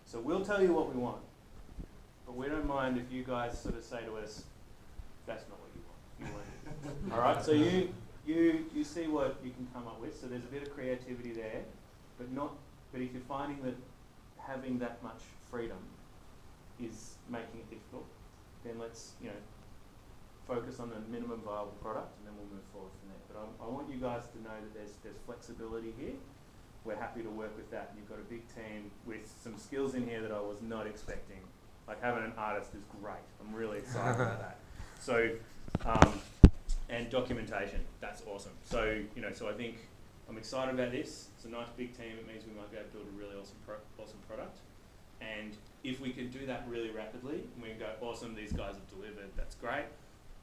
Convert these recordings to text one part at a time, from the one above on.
So we'll tell you what we want, but we don't mind if you guys sort of say to us, that's not what you want. You want it. All right. So you see what you can come up with. So there's a bit of creativity there, but not. But if you're finding that having that much freedom is making it difficult, then let's focus on the minimum viable product, and then we'll move forward from there. But I want you guys to know that there's flexibility here. We're happy to work with that. And you've got a big team with some skills in here that I was not expecting. Like having an artist is great. I'm really excited about that. So, and documentation, that's awesome. So, so I think I'm excited about this. It's a nice big team. It means we might be able to build a really awesome product. And if we can do that really rapidly, and we can go, awesome, these guys have delivered, that's great.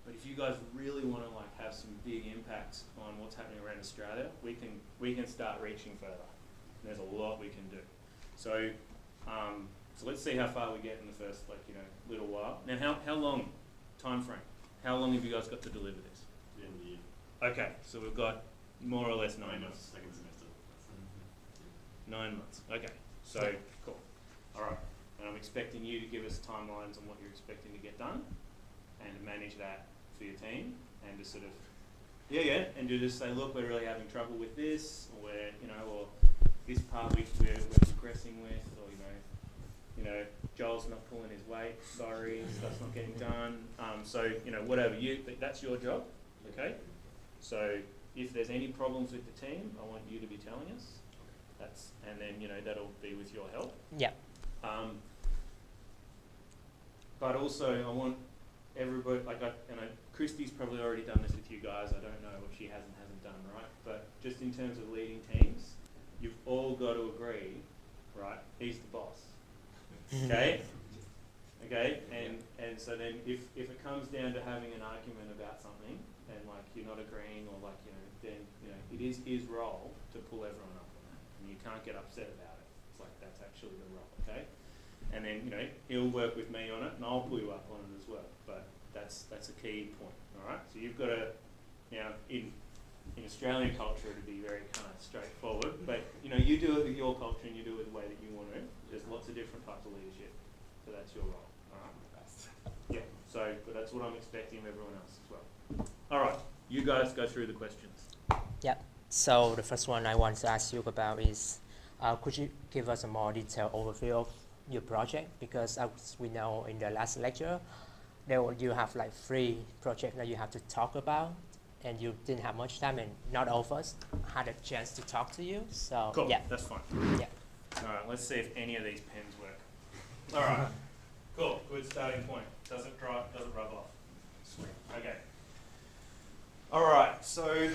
But if you guys really want to have some big impact on what's happening around Australia, we can start reaching further. And there's a lot we can do. So, so let's see how far we get in the first little while. Now, how long time frame? How long have you guys got to deliver this? The end of the year. Okay, so we've got more or less 9 months. Second semester. 9 months. Okay, so cool. All right, and I'm expecting you to give us timelines on what you're expecting to get done, and to manage that for your team, and to sort of and to just say, look, we're really having trouble with this, or or this part we're progressing with, or Joel's not pulling his weight. Sorry, stuff's not getting done. So whatever that's your job. Okay. So if there's any problems with the team, I want you to be telling us. And then that'll be with your help. Yeah. But also I want everybody, Christy's probably already done this with you guys. I don't know what she hasn't done, right? But just in terms of leading teams, you've all got to agree, right? He's the boss. Okay? Okay? And so then if it comes down to having an argument about something, and you're not agreeing, or then it is his role to pull everyone up on that. And you can't get upset about it. It's that's actually the role, okay? And then he'll work with me on it, and I'll pull you up on it as well. But that's a key point. All right. So you've got to in Australian culture it'd be very kind of straightforward. But you do it with your culture, and you do it the way that you want to. There's lots of different types of leadership. So that's your role. All right. Yeah. So, but that's what I'm expecting of everyone else as well. All right. You guys go through the questions. Yeah. So the first one I want to ask you about is, could you give us a more detailed overview of your project? Because as we know in the last lecture, you have 3 projects that you have to talk about, and you didn't have much time, and not all of us had a chance to talk to you. So Cool. yeah, That's fine. yeah. All right. Let's see if any of these pens work. All right. Cool. Good starting point. Doesn't rub off. Sweet. Okay. All right. So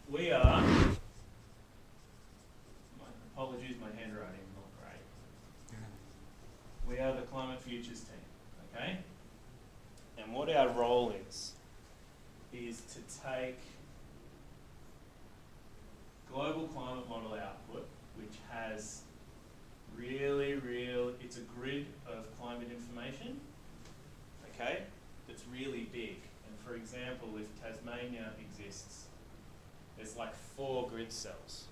we are. Apologies, my handwriting is not great. We are the Climate Futures team. Okay. And what our role is to take global climate model output, which has it's a grid of climate information, okay, that's really big. And for example, if Tasmania exists, there's 4 grid cells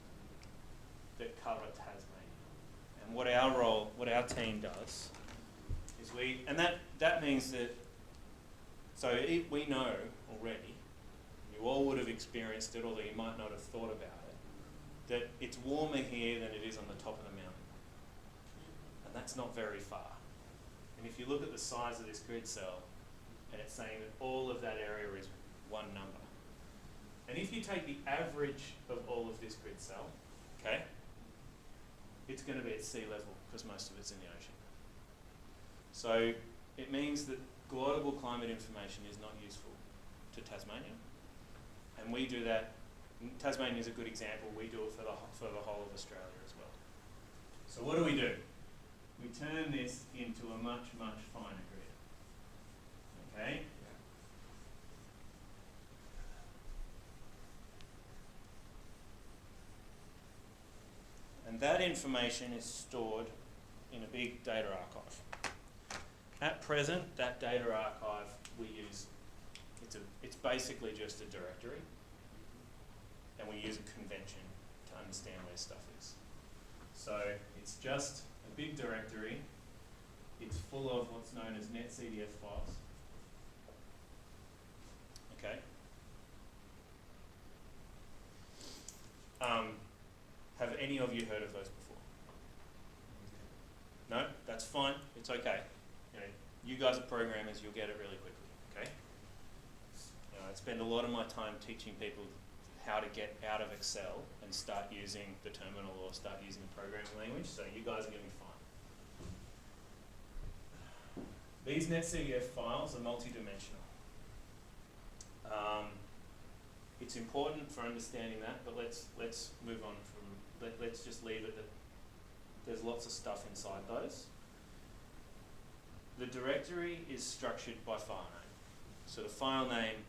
that cover Tasmania. And what our team does is that means that, so we know already, you all would have experienced it, although you might not have thought about it, that it's warmer here than it is on the top of the mountain. And that's not very far. And if you look at the size of this grid cell, and it's saying that all of that area is one number. And if you take the average of all of this grid cell, okay, it's going to be at sea level, because most of it's in the ocean. So it means that global climate information is not useful to Tasmania. And we do that. Tasmania is a good example. We do it for the whole of Australia as well. So what do? We turn this into a much, much finer grid. Okay? And that information is stored in a big data archive. At present, that data archive we use, it's basically just a directory, and we use a convention to understand where stuff is. So it's just a big directory. It's full of what's known as netcdf files. Okay. Have any of you heard of those before? No? That's fine. It's okay. You know, you guys are programmers, you'll get it really quickly, okay? You know, I spend a lot of my time teaching people how to get out of Excel and start using the terminal or start using a programming language, so you guys are going to be fine. These netcdf files are multi-dimensional. It's important for understanding that, but let's move on from, let's just leave it that there's lots of stuff inside those. The directory is structured by file name. So the file name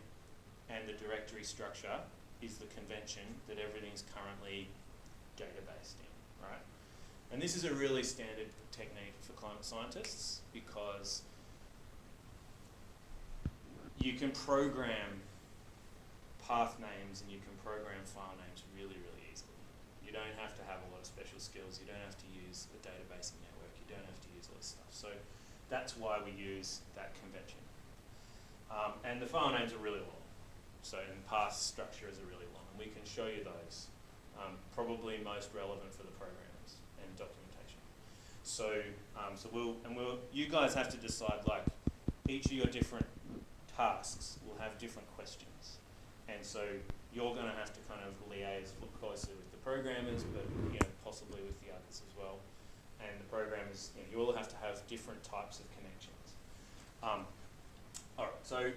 and the directory structure is the convention that everything's currently databased in, right? And this is a really standard technique for climate scientists because you can program path names and you can program file names really, really easily. You don't have to have a lot of special skills. You don't have to use a databasing network. You don't have to use all this stuff. So that's why we use that convention. And the file names are really long. So and path structures are really long. And we can show you those. Probably most relevant for the programs and documentation. So, you guys have to decide, like, each of your different tasks will have different questions. And so you're going to have to kind of liaise closely with the programmers, but possibly with the others as well. And the programmers, you all have to have different types of connections. All right, so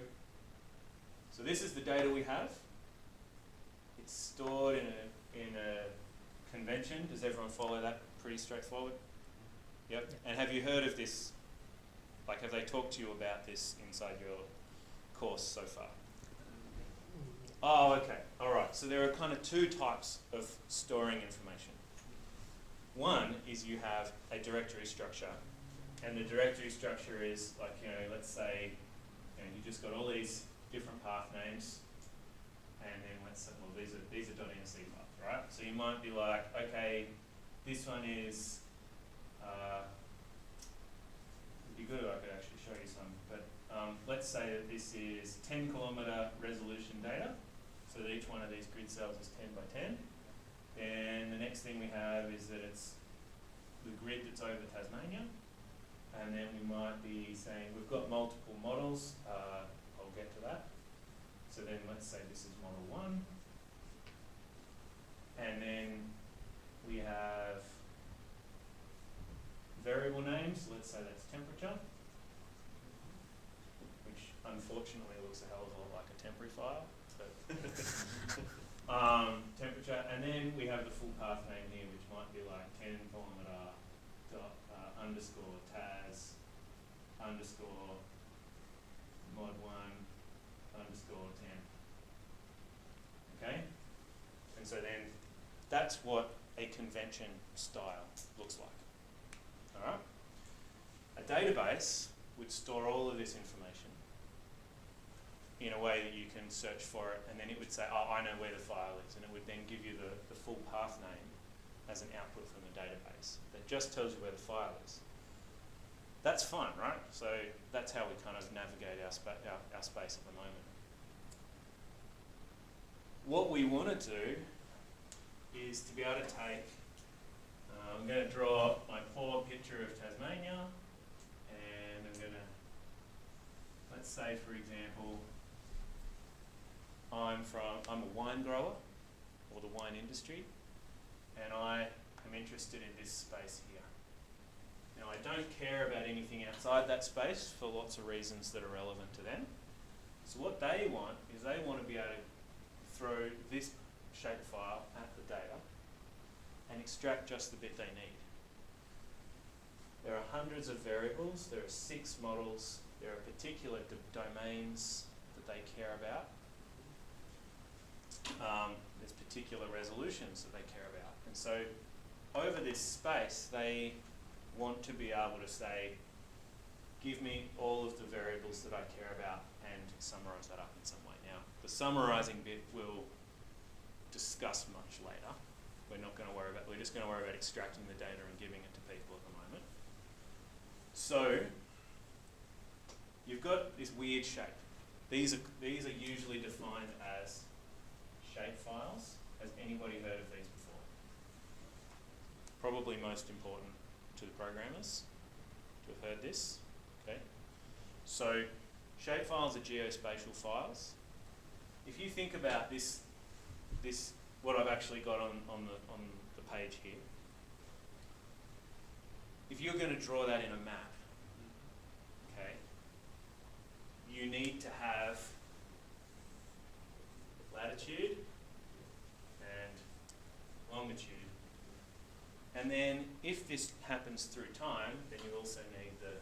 this is the data we have. It's stored in a convention. Does everyone follow that? Pretty straightforward. Yep. And have you heard of this? Like, have they talked to you about this inside your course so far? Oh, okay. All right. So there are kind of two types of storing information. One is you have a directory structure, and the directory structure is like, let's say, you just got all these different path names, and then let's say, well, these are .nsc files, right? So you might be like, okay, this one is. It'd be good if I could actually show you some, but let's say that this is 10-kilometre resolution data. So that each one of these grid cells is 10 by 10. Then the next thing we have is that it's the grid that's over Tasmania. And then we might be saying we've got multiple models. I'll get to that. So then let's say this is model 1. And then we have variable names. Let's say that's temperature, which unfortunately looks a hell of a lot like a temporary file. Temperature, and then we have the full path name here, which might be like 10-kilometre underscore TAS underscore mod 1 underscore 10. Okay? And so then that's what a convention style looks like. Alright? A database would store all of this information in a way that you can search for it, and then it would say, oh, I know where the file is, and it would then give you the full path name as an output from the database that just tells you where the file is. That's fun, right? So that's how we kind of navigate our space at the moment. What we want to do is to be able to take, I'm going to draw my poor picture of Tasmania, and I'm going to, let's say for example, I'm a wine grower, or the wine industry, and I am interested in this space here. Now I don't care about anything outside that space for lots of reasons that are relevant to them. So what they want is they want to be able to throw this shapefile at the data and extract just the bit they need. There are hundreds of variables, there are 6 models, there are particular domains that they care about. There's particular resolutions that they care about. And so over this space, they want to be able to say, give me all of the variables that I care about and summarize that up in some way. Now, the summarizing bit we'll discuss much later. We're not going to worry about, we're just going to worry about extracting the data and giving it to people at the moment. So you've got this weird shape. These are usually defined as shape files. Has anybody heard of these before? Probably most important to the programmers to have heard this. Okay. So shape files are geospatial files. If you think about this what I've actually got on the page here. If you're going to draw that in a map, okay, you need to have latitude and longitude. And then if this happens through time, then you also need the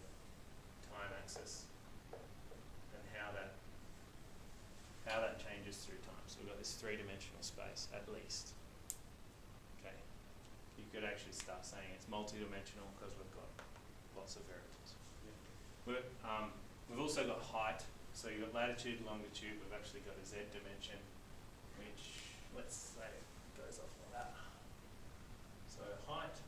time axis and how that changes through time. So we've got this three-dimensional space at least. Okay, you could actually start saying it's multi-dimensional because we've got lots of variables. Yeah. We've also got height. So you've got latitude, longitude. We've actually got a z dimension, which let's say goes off like that. So height,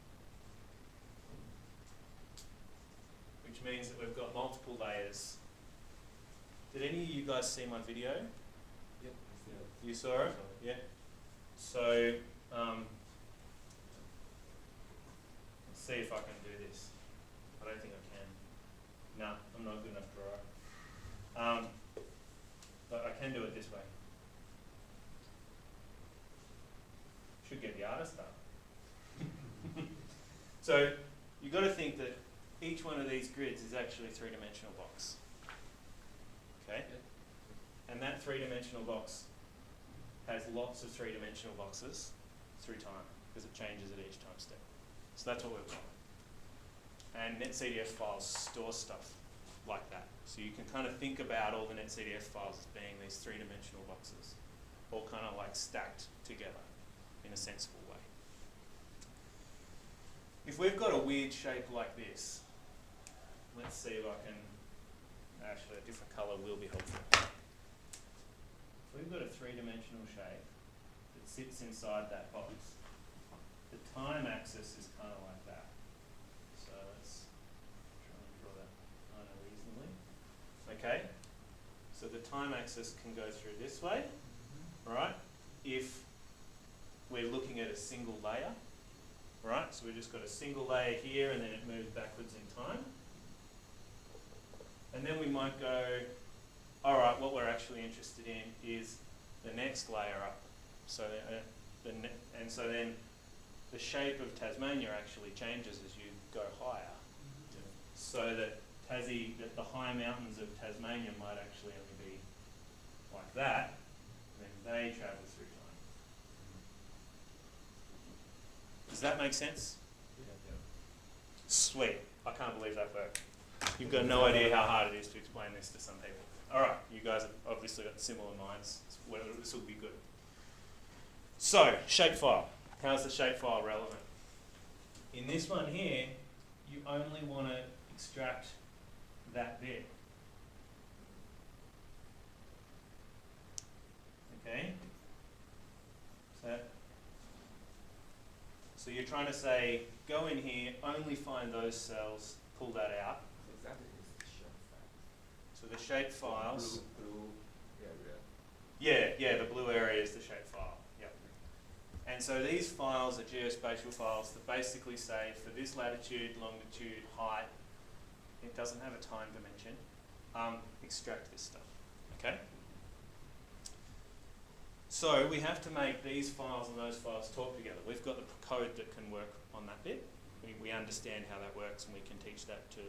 which means that we've got multiple layers. Did any of you guys see my video? Yep. You saw it? Yeah. So let's see if I can do this. I don't think I can. No, I'm not a good enough drawer. But I can do it this way. Should get the artist up. So you've got to think that each one of these grids is actually a three-dimensional box. Okay? And that three-dimensional box has lots of three-dimensional boxes through time because it changes at each time step. So that's what we've got. And NetCDF files store stuff like that. So you can kind of think about all the NetCDF files as being these three-dimensional boxes, all kind of like stacked together in a sensible way. If we've got a weird shape like this, let's see if I can, actually a different colour will be helpful. If we've got a three-dimensional shape that sits inside that box, the time axis is kind of like that. So let's try and draw that kind of reasonably. Okay, so the time axis can go through this way, right? If we're looking at a single layer, right? So we've just got a single layer here and then it moves backwards in time. And then we might go, all right, what we're actually interested in is the next layer up. So and so then the shape of Tasmania actually changes as you go higher. So that the high mountains of Tasmania might actually only be like that, and then they travel through time. Does that make sense? Yeah. Sweet. I can't believe that worked. You've got no idea how hard it is to explain this to some people. All right, you guys have obviously got similar minds. This will be good. So, shapefile. How's the shapefile relevant? In this one here, you only want to extract that bit. Okay? So you're trying to say, go in here, only find those cells, pull that out. Exactly, it's the shape file. So the shape files. Blue area. Yeah, the blue area is the shape file. Yep. And so these files are geospatial files that basically say for this latitude, longitude, height, it doesn't have a time dimension, extract this stuff. Okay? So we have to make these files and those files talk together. We've got the code that can work on that bit. We understand how that works and we can teach that to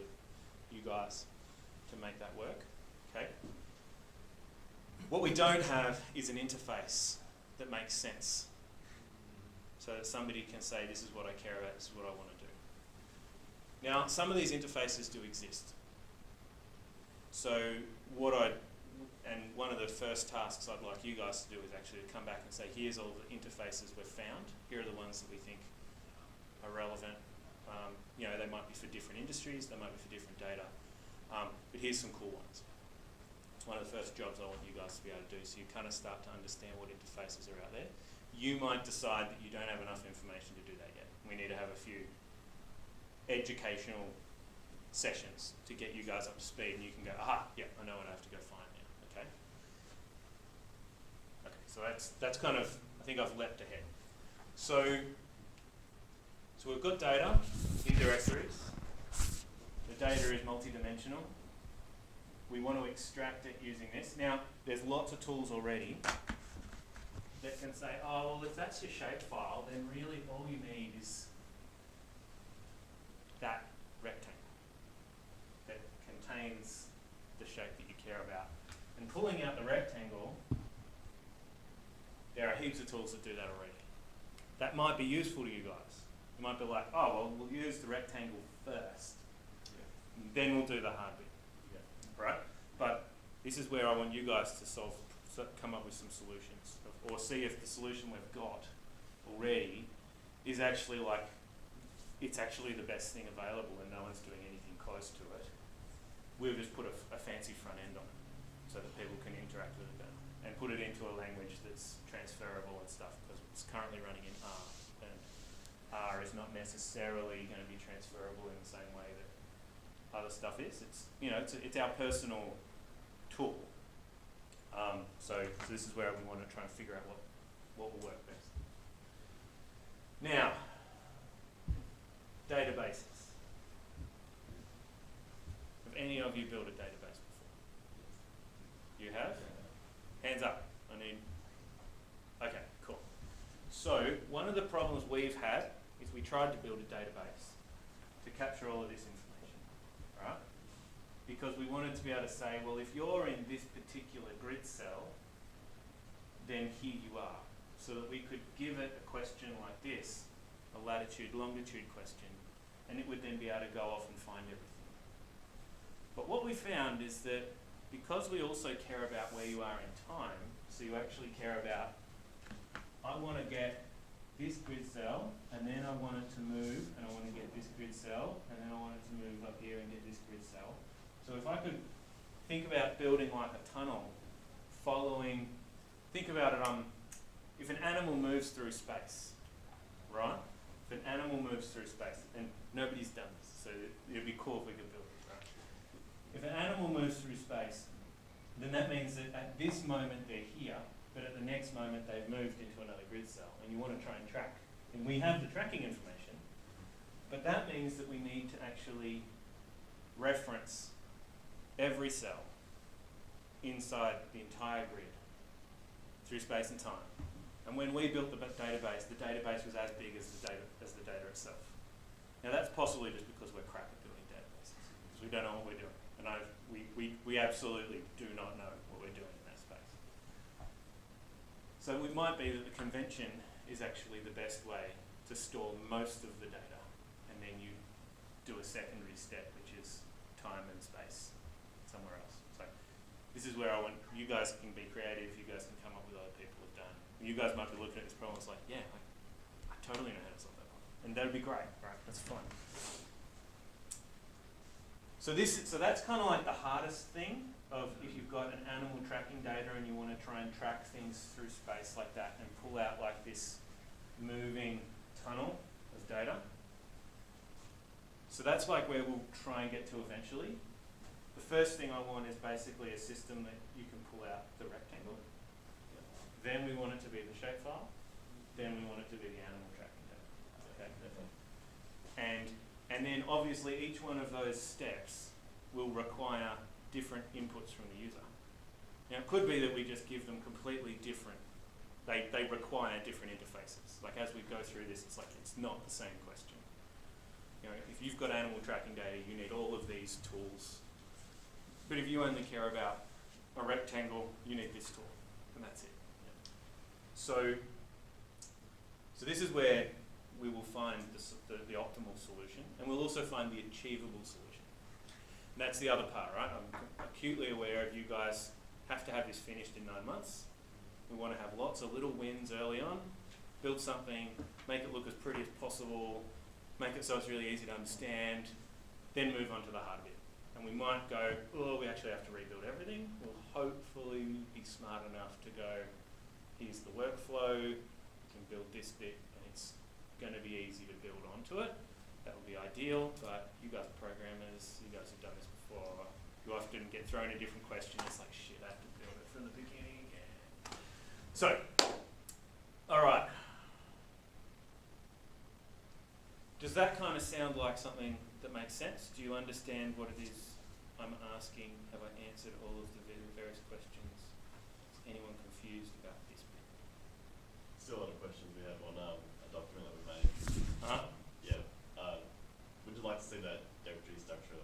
you guys to make that work. Okay? What we don't have is an interface that makes sense. So that somebody can say, this is what I care about, this is what I want to do. Now, some of these interfaces do exist. So one of the first tasks I'd like you guys to do is actually to come back and say, here's all the interfaces we've found. Here are the ones that we think are relevant. They might be for different industries, they might be for different data. But here's some cool ones. It's one of the first jobs I want you guys to be able to do, so you kind of start to understand what interfaces are out there. You might decide that you don't have enough information to do that yet. We need to have a few educational sessions to get you guys up to speed, and you can go, aha, yeah, I know what I have to go find now. Okay. Okay, so that's kind of, I think I've leapt ahead. So we've got data in directories. The data is multidimensional. We want to extract it using this. Now, there's lots of tools already that can say, oh, well, if that's your shapefile, then really all you need is that rectangle that contains the shape that you care about. And pulling out the rectangle, there are heaps of tools that do that already. That might be useful to you guys. You might be like, oh, well, we'll use the rectangle first, then we'll do the hard bit. Right? But this is where I want you guys to come up with some solutions, or see if the solution we've got already is actually like, it's actually the best thing available and no one's doing anything close to it. We've just put a fancy front end on it so that people can interact with it better, and put it into a language that's transferable and stuff, because it's currently running in R, and R is not necessarily going to be transferable in the same way that other stuff is. It's, you know, it's our personal tool. So this is where we want to try and figure out what will work best. Now, databases. Have any of you built a database before? You have? Hands up. I need. Okay, cool. So one of the problems we've had is we tried to build a database to capture all of this information, right? Because we wanted to be able to say, well, if you're in this particular grid cell, then here you are. So that we could give it a question like this, a latitude, longitude question, and it would then be able to go off and find everything. But what we found is that because we also care about where you are in time, so you actually care about, I want to get this grid cell, and then I want it to move, and I want to get this grid cell, and then I want it to move up here and get this grid cell. So if I could think about building like a tunnel, following, think about it, if an animal moves through space, right? If an animal moves through space, and nobody's done this, so it'd be cool if we could build it, right? If an animal moves through space, then that means that at this moment they're here, but at the next moment they've moved into another grid cell, and you want to try and track. And we have the tracking information, but that means that we need to actually reference every cell inside the entire grid through space and time. And when we built the database was as big as the data itself. Now that's possibly just because we're crap at building databases, because we don't know what we're doing. And we absolutely do not know what we're doing in that space. So it might be that the convention is actually the best way to store most of the data, and then you do a secondary step, which is time and space somewhere else. So this is where I want you guys can be creative. You guys can come up with other people have done. You guys might be looking at this problem. It's like, yeah, I totally know how to solve that problem, and that would be great, right? That's fun. So that's kind of like the hardest thing of if you've got an animal tracking data and you want to try and track things through space like that and pull out like this moving tunnel of data. So that's like where we'll try and get to eventually. The first thing I want is basically a system that you can pull out the rectangle. Then we want it to be the shapefile. Then we want it to be the animal tracking data. Okay. And then obviously each one of those steps will require different inputs from the user. Now it could be that we just give them completely different, they require different interfaces. Like as we go through this, it's like it's not the same question. You know, if you've got animal tracking data, you need all of these tools. But if you only care about a rectangle, you need this tool, and that's it. So this is where we will find the optimal solution, and we'll also find the achievable solution. And that's the other part, right? I'm acutely aware of you guys have to have this finished in 9 months. We want to have lots of little wins early on, build something, make it look as pretty as possible, make it so it's really easy to understand, then move on to the hard bit. And we might go, oh, we actually have to rebuild everything. We'll hopefully be smart enough to go, here's the workflow, we can build this bit, and it's going to be easy to build onto it. that would be ideal, but you guys are programmers, you guys have done this before, you often get thrown a different question, it's like, shit, I have to build it from the beginning again. So, alright. Does that kind of sound like something that makes sense? Do you understand what it is I'm asking? Have I answered all of the various questions? Is anyone confused about this bit? Still a lot of questions we have on a document that we made. Uh-huh. Yeah. Would you like to see that directory structure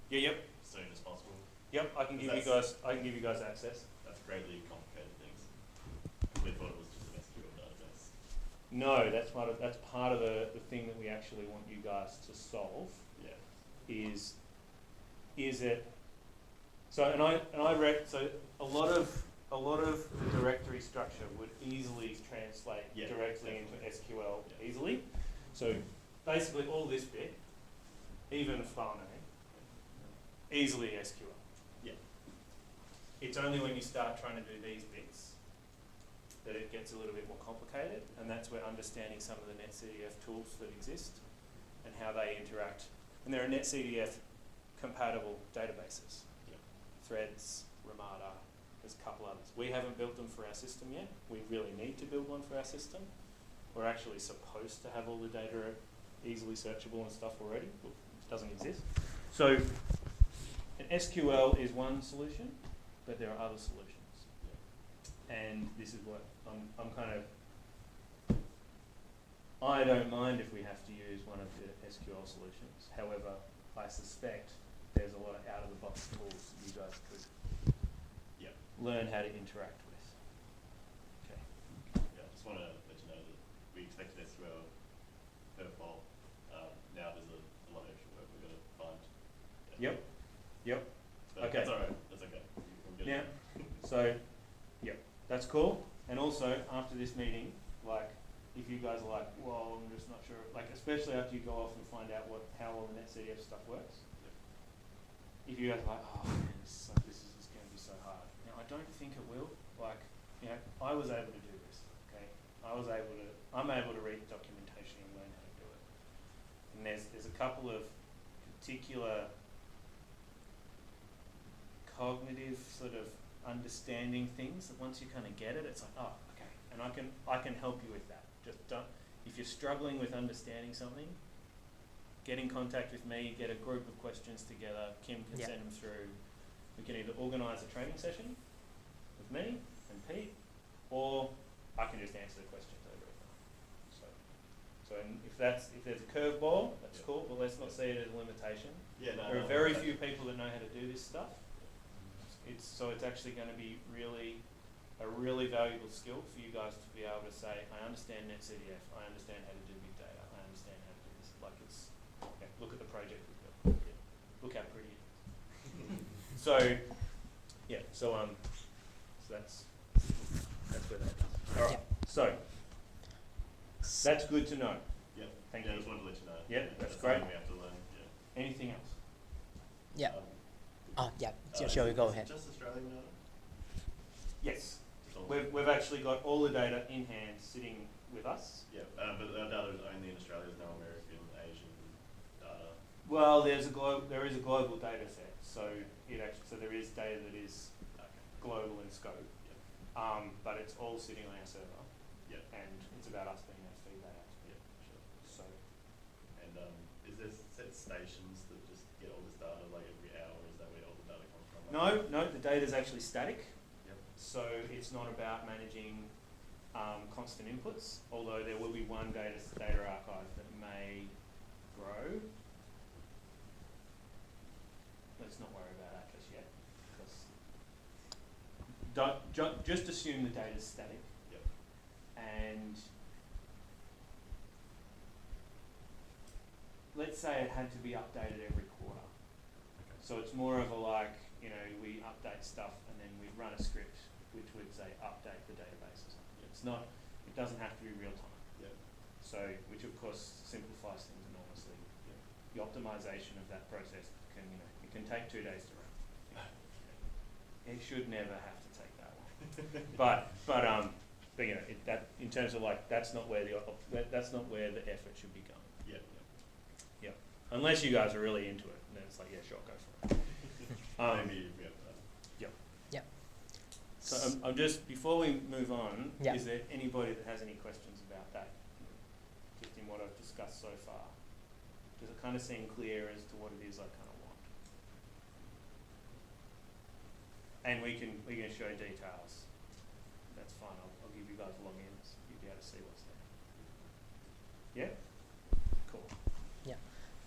Yeah, yep. as soon as possible? Yep, I can give you guys access. That's greatly complicated things. We thought it was just an SQL database. No, that's part of the thing that we actually want you guys to solve. Yeah. Is it so? And I read so a lot of the directory structure would easily translate Yeah, directly definitely. into SQL Yeah. easily. So basically, all this bit, even the file name, easily SQL. Yeah. It's only when you start trying to do these bits that it gets a little bit more complicated, and that's where understanding some of the NetCDF tools that exist and how they interact. And there are NetCDF compatible databases. Yeah. Threads, Ramada, there's a couple others. We haven't built them for our system yet. We really need to build one for our system. We're actually supposed to have all the data easily searchable and stuff already, but it doesn't exist. So an SQL is one solution, but there are other solutions. And this is what I'm kind of, I don't mind if we have to use one of the SQL solutions. However, I suspect there's a lot of out-of-the-box tools that you guys could learn how to interact with. Okay. Yeah, I just want to let you know that we expected SQL curveball. Now there's a lot of extra work we've got to find. Yep. Yep. But Okay. That's alright. That's okay. We'll get Now, it. so, yep, that's cool. And also, after this meeting, like, if you guys are like, well, I'm just not sure, like, especially after you go off and find out how all the NetCDF stuff works. If you guys are like, oh man, this is just going to be so hard. Now, I don't think it will. Like, you know, I was able to do this, okay? I'm able to read documentation and learn how to do it. And there's a couple of particular cognitive sort of understanding things that once you kind of get it, it's like, oh, okay. And I can help you with that. Just don't, if you're struggling with understanding something, get in contact with me, get a group of questions together, Kim can Yeah. send them through. We can either organise a training session with me and Pete, or I can just answer the questions over the phone. So if there's a curveball, that's Yeah. cool, but let's not see it as a limitation. Yeah, no, There no, are very that's- few people that know how to do this stuff. It's actually going to be a really valuable skill for you guys to be able to say, I understand NetCDF, I understand how to do big data, I understand how to do this. Like look at the project we've built. Look how pretty it is. So that's where that is. All right. Yeah. So that's good to know. Yeah. Thank I you. just wanted to let you know. Yeah, that's something great. we have to learn. Yeah. Anything else? Yeah. Um, Yeah. is Shall we it- go is it ahead? Just Australian data? Yes. Just all- We've actually got all the data in hand sitting with us. Yeah, but our data is only in Australia. There's no American, Asian data. Well, there is a global data set, so there is data that is Okay. global in scope, but it's all sitting on our server, Yeah. and it's about us being able to feed that out. Yeah. Sure. So And is there set stations that just get all this data like every hour? Is that where all the data comes from? no, the data is actually static. Yep. So it's not about managing constant inputs, although there will be one data archive that may grow. Let's not worry about that just yet, because just assume the data is static. Yep. And let's say it had to be updated every quarter. Okay. So it's more of a like, we update stuff and then we run a script which would say update the database or something. It doesn't have to be real time. Yep. So, which of course simplifies things enormously. Yep. The optimization of that process it can take 2 days to run. It should never have to take that long. but that in terms of like that's not where the effort should be going. Yeah. Unless you guys are really into it, and then it's like, yeah, sure, go for it. Maybe we have So I'm just, before we move on, Yeah. is there anybody that has any questions about that? Just in what I've discussed so far? Does it kind of seem clear as to what it is I kind of want? And we can show details. That's fine, I'll give you guys logins, you'll be able to see what's there. Yeah? Cool.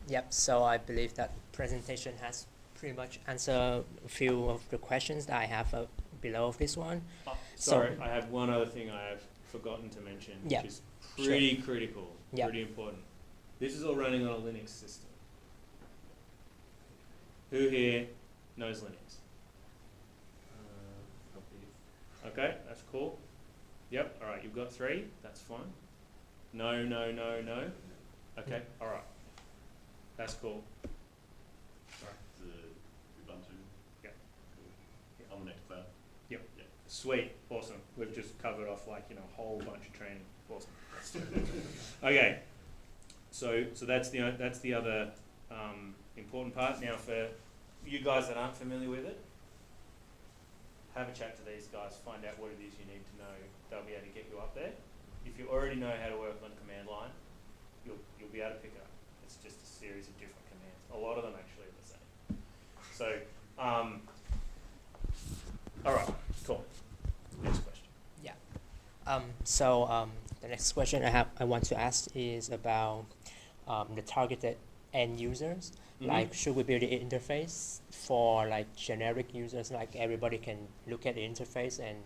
Yep, so I believe that presentation has pretty much answered a few of the questions that I have below this one. Sorry, I have one other thing I have forgotten to mention, Yeah. which is pretty critical, Yeah. pretty important. This is all running on a Linux system. Who here knows Linux? Okay, that's cool. Yep, alright, you've got 3, that's fine. No, no, no, no. Okay, alright. That's cool. the Ubuntu. Yeah. Cool. On the next cloud. Sweet, awesome. We've just covered off like, a whole bunch of training. Awesome. Okay, so that's the other important part. Now for you guys that aren't familiar with it, have a chat to these guys, find out what it is you need to know. They'll be able to get you up there. If you already know how to work on command line, you'll be able to pick it up. It's just a series of different commands. A lot of them actually are the same. So, all right, cool. Next question. The next question I want to ask is about the targeted end users. Mhm. Like, should we build an interface for like generic users, like everybody can look at the interface and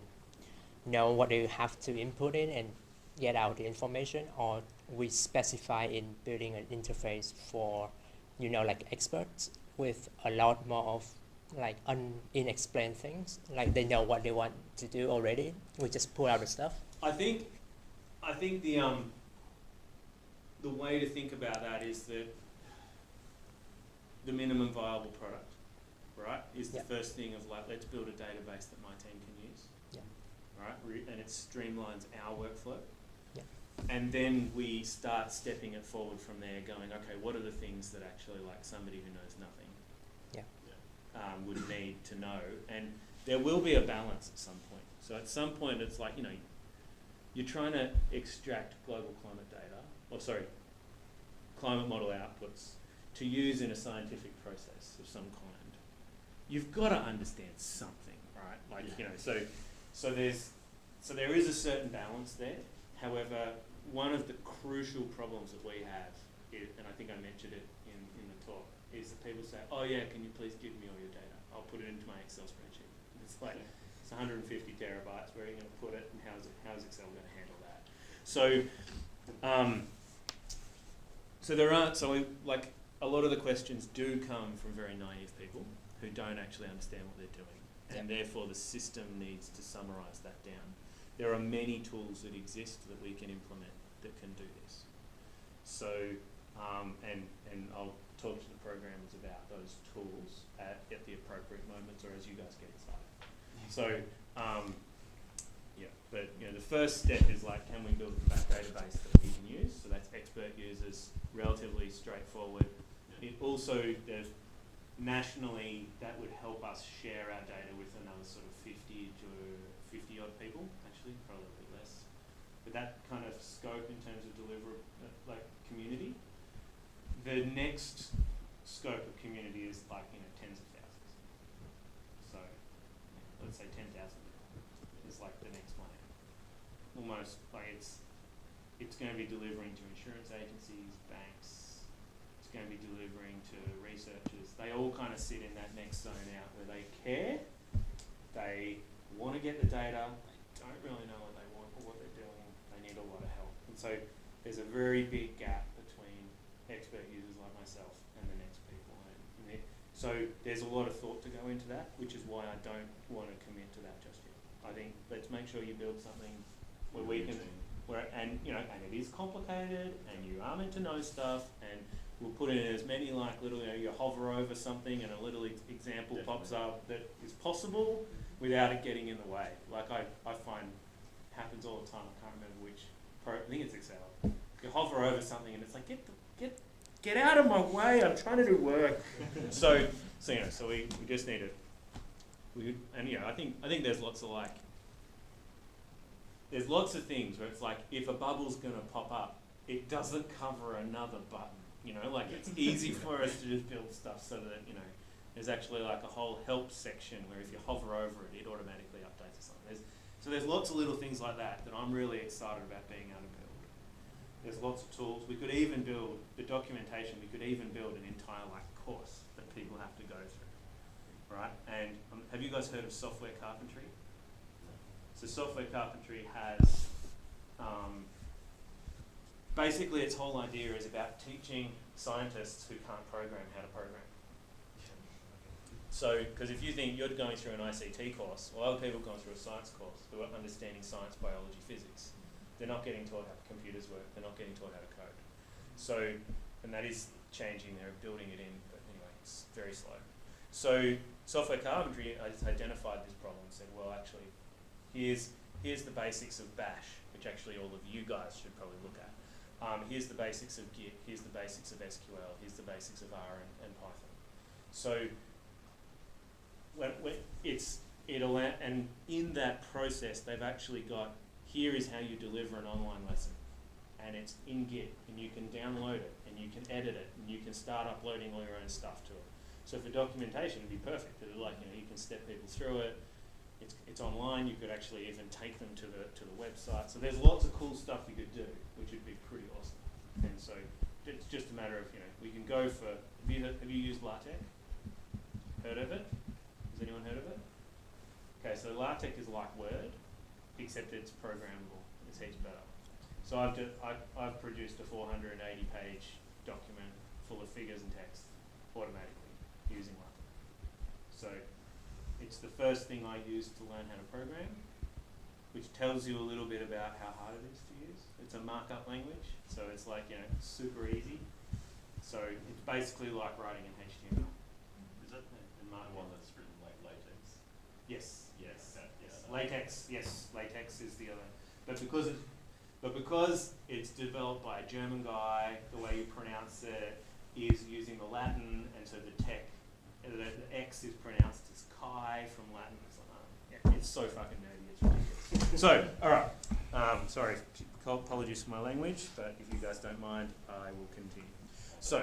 know what they have to input in and get out the information, or we specify in building an interface for, like experts with a lot more of like unexplained things, like they know what they want to do already. We just pull out the stuff. I think the way to think about that is that the minimum viable product, right, is the Yeah. first thing of like, let's build a database that my team can use. Yeah. Right, and it streamlines our workflow. Yeah. And then we start stepping it forward from there, going, okay, what are the things that actually like somebody who knows nothing would need to know? And there will be a balance at some point. So at some point it's like, you're trying to extract global climate data, climate model outputs to use in a scientific process of some kind. You've got to understand something, right? Like, so there is a certain balance there. However, one of the crucial problems that we have, and I think I mentioned it in the talk, is that people say, oh yeah, can you please give me all your data? I'll put it into my Excel spreadsheet. It's like, it's 150 terabytes, where are you going to put it, and how's Excel going to handle that? A lot of the questions do come from very naive people who don't actually understand what they're doing, and therefore the system needs to summarize that down. There are many tools that exist that we can implement that can do this. So, and I'll talk to the programmers about those tools at the appropriate moments, or as you guys get excited. So, but the first step is like, can we build a database that we can use? So that's expert users, relatively straightforward. It also, nationally, that would help us share our data with another sort of 50 odd people, actually, probably a little bit less. But that kind of scope in terms of community. The next scope of community is like, tens of thousands. So let's say 10,000 is like the next one. Almost like it's going to be delivering to insurance agencies, banks. It's going to be delivering to researchers. They all kind of sit in that next zone out where they care. They want to get the data. They don't really know what they want or what they're doing. They need a lot of help. And so there's a very big gap between expert users like myself and the next people. So there's a lot of thought to go into that, which is why I don't want to commit to that just yet. I think let's make sure you build something where we can, and it is complicated, and you are meant to know stuff, and we'll put in as many like little, you hover over something and a little example pops up that is possible without it getting in the way. Like I find happens all the time. I can't remember which I think it's Excel. You hover over something and it's like, get get out of my way, I'm trying to do work. So we just need to, I think there's lots of things where it's like, if a bubble's gonna pop up, it doesn't cover another button, like it's easy for us to just build stuff so that, there's actually like a whole help section where if you hover over it, it automatically updates or something. So there's lots of little things like that I'm really excited about being able to build. There's lots of tools. We could even build the documentation. We could even build an entire course that people have to go through, right? And have you guys heard of software carpentry? So software carpentry has, basically its whole idea is about teaching scientists who can't program how to program. So, because if you think you're going through an ICT course, well, other people have gone through a science course who are understanding science, biology, physics. They're not getting taught how computers work. They're not getting taught how to code. So, and that is changing. They're building it in, but anyway, it's very slow. So, software carpentry identified this problem and said, well, actually, here's the basics of Bash, which actually all of you guys should probably look at. Here's the basics of Git. Here's the basics of SQL. Here's the basics of R and Python. So, and in that process, they've actually got, here is how you deliver an online lesson, and it's in Git, and you can download it, and you can edit it, and you can start uploading all your own stuff to it. So for documentation, it'd be perfect. It'd you can step people through it. It's online. You could actually even take them to the website. So there's lots of cool stuff you could do, which would be pretty awesome. And so it's just a matter of we can go for. Have you used LaTeX? Heard of it? Has anyone heard of it? Okay, so LaTeX is like Word, except it's programmable. It's heaps better. So I've produced a 480-page document full of figures and text automatically using LaTeX. So it's the first thing I used to learn how to program, which tells you a little bit about how hard it is to use. It's a markup language, so it's super easy. So it's basically like writing in HTML. Is that the one that's written like latex? Yes. Yes. Latex. Yes, latex is the other. But because it's developed by a German guy, the way you pronounce it is using the Latin, and so the X is pronounced as chi from Latin. It's so fucking nerdy. It's ridiculous. So, all right. Sorry, apologies for my language, but if you guys don't mind, I will continue. So.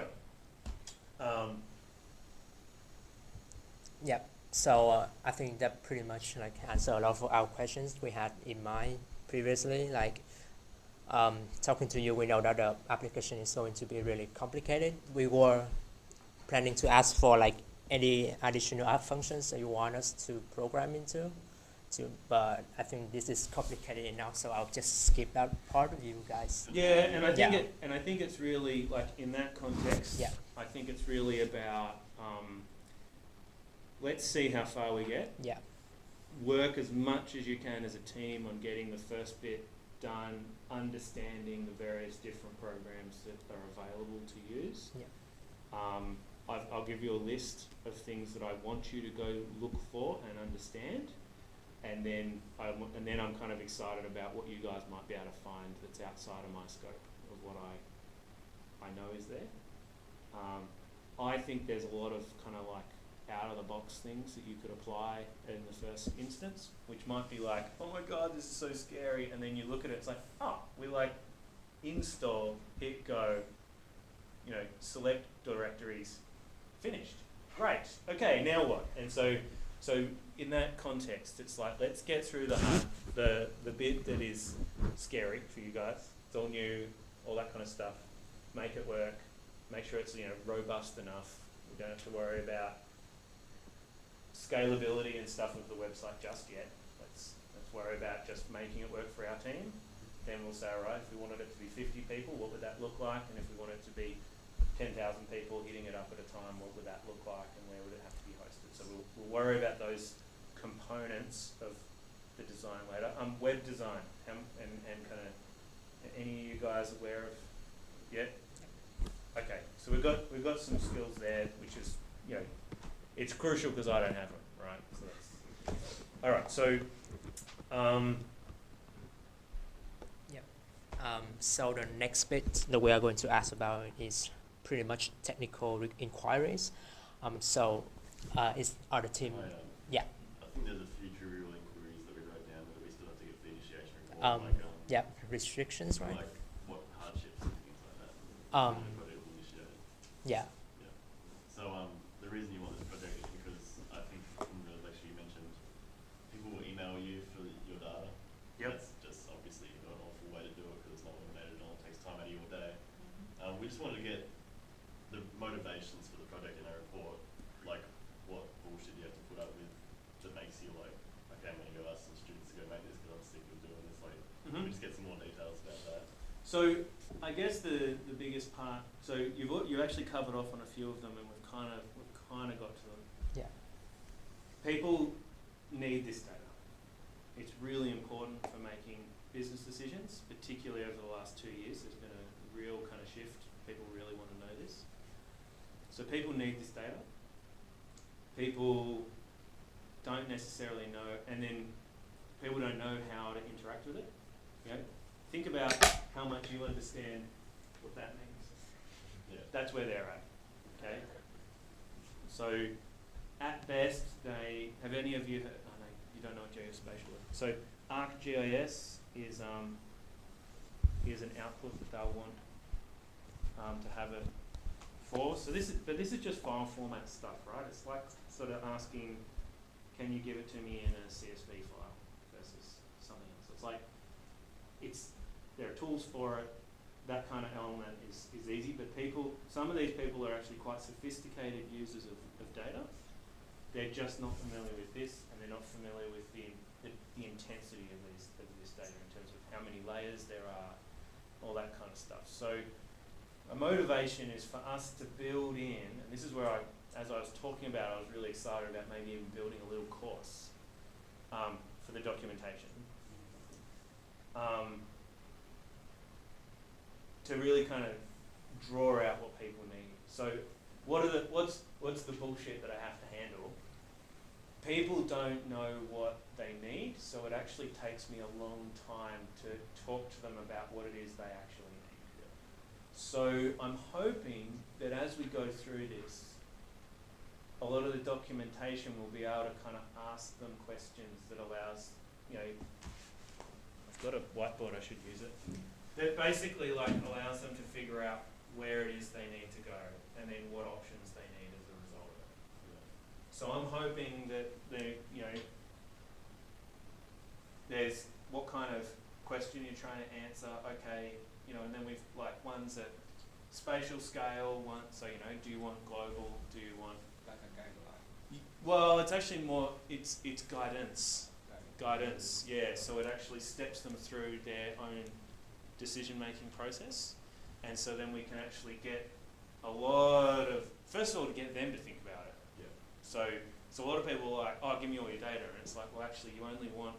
Yeah. So I think that pretty much answer a lot of our questions we had in mind previously. Talking to you, we know that the application is going to be really complicated. We were planning to ask for any additional app functions that you want us to program into, but I think this is complicated enough, so I'll just skip that part of you guys. Yeah, and I think it's really in that context. Yeah. I think it's really about let's see how far we get. Yeah. Work as much as you can as a team on getting the first bit done, understanding the various different programs that are available to use. Yeah. I'll give you a list of things that I want you to go look for and understand, and then I'm kind of excited about what you guys might be able to find that's outside of my scope of what I know is there. I think there's a lot of kind of out of the box things that you could apply in the first instance, which might be oh my god, this is so scary, and then you look at it, it's we install, hit go, select directories, finished, great, okay, now what? And so in that context, it's let's get through the bit that is scary for you guys. It's all new, all that kind of stuff. Make it work, make sure it's robust enough. We don't have to worry about scalability and stuff of the website just yet. Let's worry about just making it work for our team. Then we'll say, all right, if we wanted it to be 50 people, what would that look like? And if we wanted it to be 10,000 people hitting it up at a time, what would that look like, and where would it have to be hosted? So we'll worry about those components of the design later. Web design, and kind of, any of you guys aware of yet? Okay, so we've got some skills there, which is it's crucial because I don't have them, right? So that's all right. So. So the next bit that we are going to ask about is pretty much technical inquiries. Are the team? Yeah. I think there's a few trivial inquiries that we wrote down that we still have to get the initiation report, Yeah, restrictions, right? like what hardships and things like that. Um, when the project was initiated. Yeah. So the reason you want this project is because I think from the lecture you mentioned, people will email you for your data. Yep. That's just obviously an awful way to do it because it's not automated and all takes time out of your day. We just wanted to get the motivations for the project in our report, like what bullshit you have to put up with that makes you like, okay, I'm going to go ask some students to go make this because I'm sick of doing this. Like, we just get some more details about that. So I guess the biggest part. So you've actually covered off on a few of them, and we've kind of got to them. Yeah. People need this data. It's really important for making business decisions, particularly over the last 2 years. There's been a real kind of shift. People really want to know this. So people need this data. People don't necessarily know, and then people don't know how to interact with it. You know, think about how much you understand what that means. Yeah. That's where they're at. Okay. So, at best, they have any of you heard? Oh no, you don't know what geospatial is. So, ArcGIS is an output that they'll want to have it for. So this is just file format stuff, right? It's like sort of asking, can you give it to me in a CSV file versus something else. It's like, there are tools for it. That kind of element is easy, but some of these people are actually quite sophisticated users of data. They're just not familiar with this, and they're not familiar with the intensity of this data in terms of how many layers there are, all that kind of stuff. So a motivation is for us to build in, and this is where as I was talking about, I was really excited about maybe even building a little course for the documentation. To really kind of draw out what people need. So what's the bullshit that I have to handle? People don't know what they need, so it actually takes me a long time to talk to them about what it is they actually need. So I'm hoping that as we go through this, a lot of the documentation will be able to kind of ask them questions that allows, I've got a whiteboard, I should use it. That basically allows them to figure out where it is they need to go and then what options they need as a result of it. So I'm hoping that there's what kind of question you're trying to answer, okay, and then we've ones at spatial scale, so do you want global, do you want Like a guideline. well, it's actually more, it's guidance. Guidance, yeah, so it actually steps them through their own decision-making process, and so then we can actually get a lot of, first of all, to get them to think about it. Yeah. So a lot of people are like, oh, give me all your data, and it's like, well, actually, you only want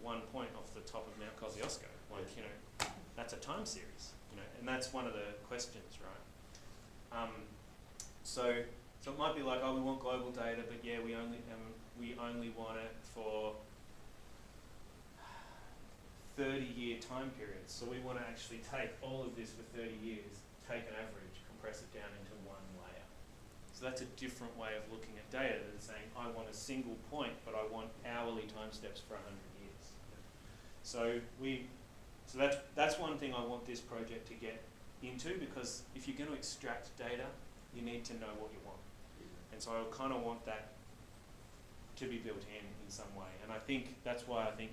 1 point off the top of Mount Kosciuszko. That's a time series, and that's one of the questions, right? So it might be like, oh, we want global data, but yeah, we only want it for 30-year time periods. So we want to actually take all of this for 30 years, take an average, compress it down into one layer. So that's a different way of looking at data than saying, I want a single point, but I want hourly time steps for 100 years. So that's one thing I want this project to get into, because if you're going to extract data, you need to know what you want. And so I kind of want that to be built in some way. And I think that's why I think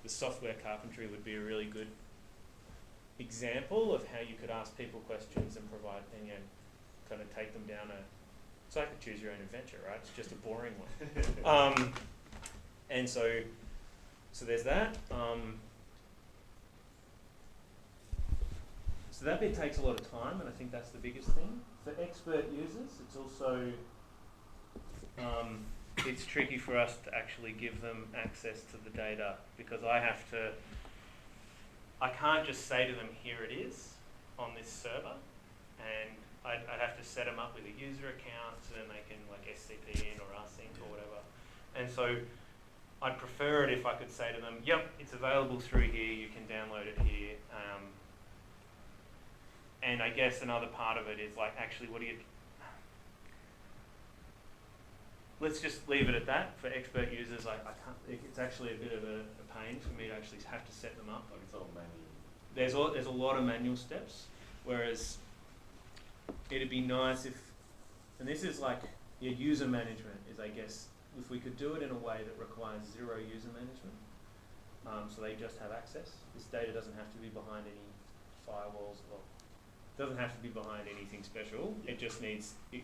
the software carpentry would be a really good example of how you could ask people questions and provide, and kind of take them down it's like a choose your own adventure, right? It's just a boring one. And so there's that. So that bit takes a lot of time, and I think that's the biggest thing. For expert users, it's also it's tricky for us to actually give them access to the data, because I can't just say to them, here it is on this server, and I'd have to set them up with a user account so then they can SCP in or rsync or whatever. And so I'd prefer it if I could say to them, yep, it's available through here, you can download it here. and I guess another part of it is like, actually, what do you... Let's just leave it at that. For expert users, I can't, it's actually a bit of a pain for me to actually have to set them up. Like it's all manual. There's a lot of manual steps, whereas it'd be nice if, and this is like your user management is, I guess, if we could do it in a way that requires zero user management, so they just have access. This data doesn't have to be behind any firewalls, or doesn't have to be behind anything special. It just needs to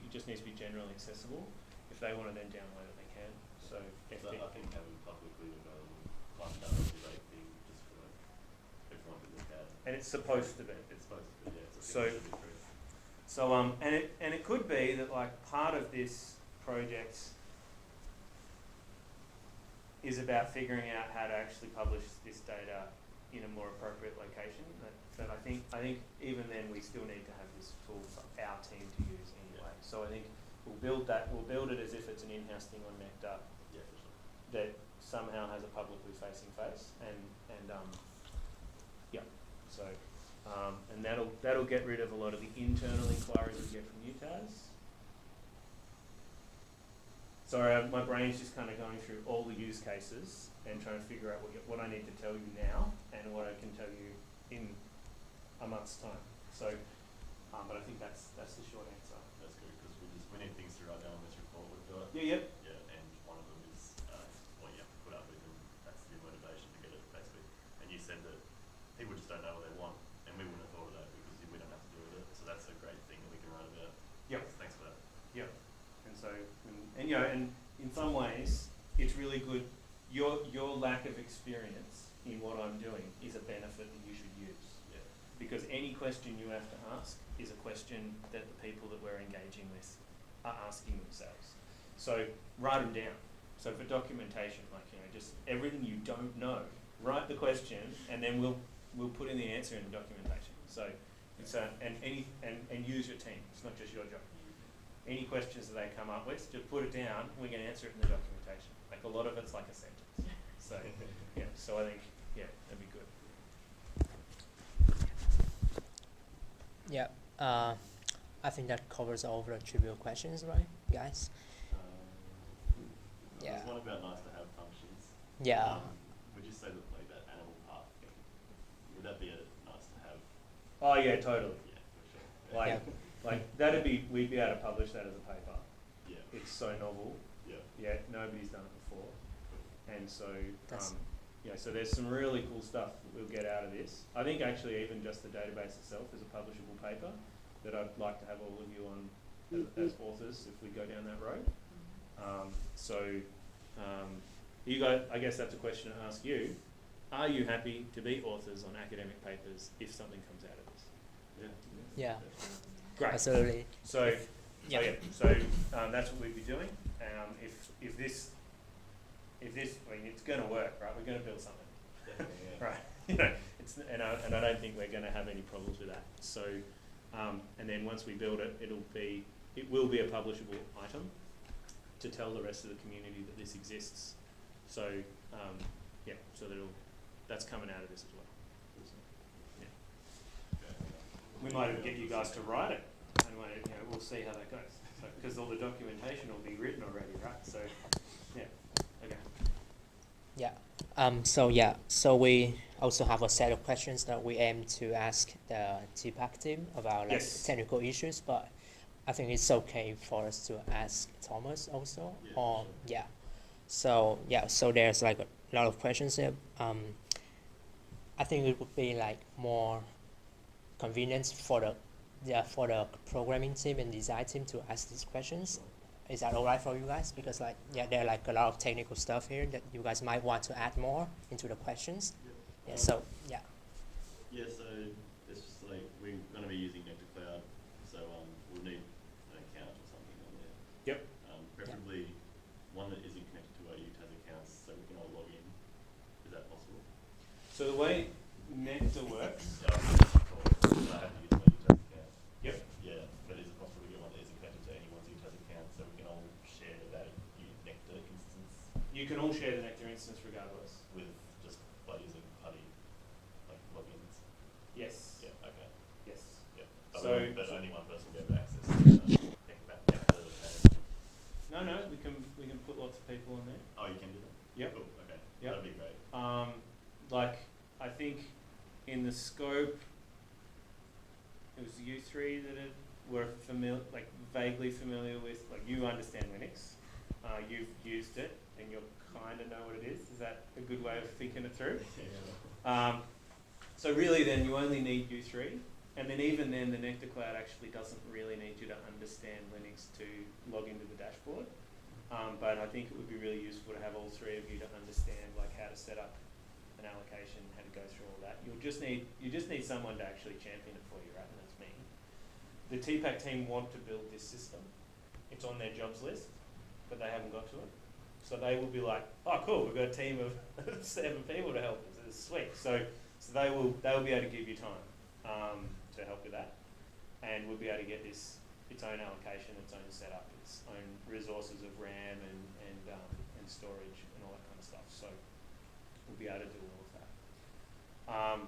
be generally accessible. If they want to then download it, they can. So, So I think having publicly available content is a great thing, just for like everyone to look at. and it's supposed to be. It's supposed to be, yeah. So- it should be free. So and it could be that like part of this project is about figuring out how to actually publish this data in a more appropriate location. But I think even then we still need to have this tool for our team to use anyway. So I think we'll build it as if it's an in-house thing on Nectar Yeah, for sure. that somehow has a publicly facing face, and yeah, so and that'll get rid of a lot of the internal inquiries we get from UTAS. Sorry, my brain's just kind of going through all the use cases and trying to figure out what I need to tell you now and what I can tell you in a month's time. So, but I think that's the short answer. That's good, because we need things to write down on this report we've got. Yeah, yep. Yeah, and one of them is what you have to put up with, and that's the motivation to get it, basically. And you said that people just don't know what they want, and we wouldn't have thought of that because we don't have to deal with it. So that's a great thing that we can write about. Yep. Thanks for that. Yep. And so, and you know, and in some ways, it's really good. Your lack of experience in what I'm doing is a benefit that you should use. Yeah. Because any question you have to ask is a question that the people that we're engaging with are asking themselves. So write them down. So for documentation, like, you know, just everything you don't know, write the question, and then we'll put in the answer in the documentation. So it's and use your team. It's not just your job. Any questions that they come up with, just put it down. We can answer it in the documentation. Like a lot of it's like a sentence. So yeah. So I think that'd be good. Yeah, I think that covers all of the trivial questions, right, guys? Yeah. There's one about nice to have functions. Yeah. Would you say that like that animal part thing, would that be a nice to have? Oh yeah, totally. Yeah, for sure. Like we'd be able to publish that as a paper. Yeah. It's so novel. Yeah. Yeah, nobody's done it before. And so, That's- so there's some really cool stuff that we'll get out of this. I think actually even just the database itself is a publishable paper that I'd like to have all of you on as authors if we go down that road. You guys, I guess that's a question to ask you. Are you happy to be authors on academic papers if something comes out of this? Yeah. Yeah, Great. absolutely. So that's what we'd be doing. If this, I mean, it's going to work, right? We're going to build something, Definitely, yeah. right? You know, and I don't think we're going to have any problems with that. So, and then once we build it, it will be a publishable item to tell the rest of the community that this exists. So, so that's coming out of this as well. So, we might get you guys to write it, and we'll see how that goes. Because all the documentation will be written already, right? So, okay. Yeah. So we also have a set of questions that we aim to ask the TPAC team about Yes. technical issues, but I think it's okay for us to ask Thomas also. Yeah, sure. So there's like a lot of questions here. I think it would be like more convenient for the programming team and design team to ask these questions. Is that alright for you guys? Because there are like a lot of technical stuff here that you guys might want to add more into the questions. Yeah. Yeah. So yeah. Yeah, so it's just like we're going to be using Nectar Cloud, so we'll need an account or something on there. Yep. Preferably one that isn't connected to our UTAS accounts, so we can all log in. Is that possible? So the way Nectar works. I have to use my UTAS account. Yep. Yeah, but is it possible to get one that isn't connected to anyone's UTAS account, so we can all share that Nectar instance You can all share the Nectar instance regardless. with just buddies and PuTTY like logins? Yes. Yeah. Okay. Yes. Yeah. So- but only one person will be able to access it. Think about Nectar and... No, we can put lots of people on there. Oh, you can do that? Yep. Cool, okay. Yep. That'd be great. Like, I think in the scope, it was you three that were vaguely familiar with, like, you understand Linux, you've used it, and you kind of know what it is. Is that a good way of thinking it through? So really then you only need you three, and then even then the Nectar Cloud actually doesn't really need you to understand Linux to log into the dashboard. But I think it would be really useful to have all three of you to understand like how to set up an allocation, how to go through all that. You just need someone to actually champion it for you, right? And that's me. The TPAC team want to build this system. It's on their jobs list, but they haven't got to it. So they will be like, oh cool, we've got a team of 7 people to help us. It's sweet. So they will be able to give you time to help with that, and we'll be able to get this its own allocation, its own setup, its own resources of RAM and storage and all that kind of stuff. So we'll be able to do all of that.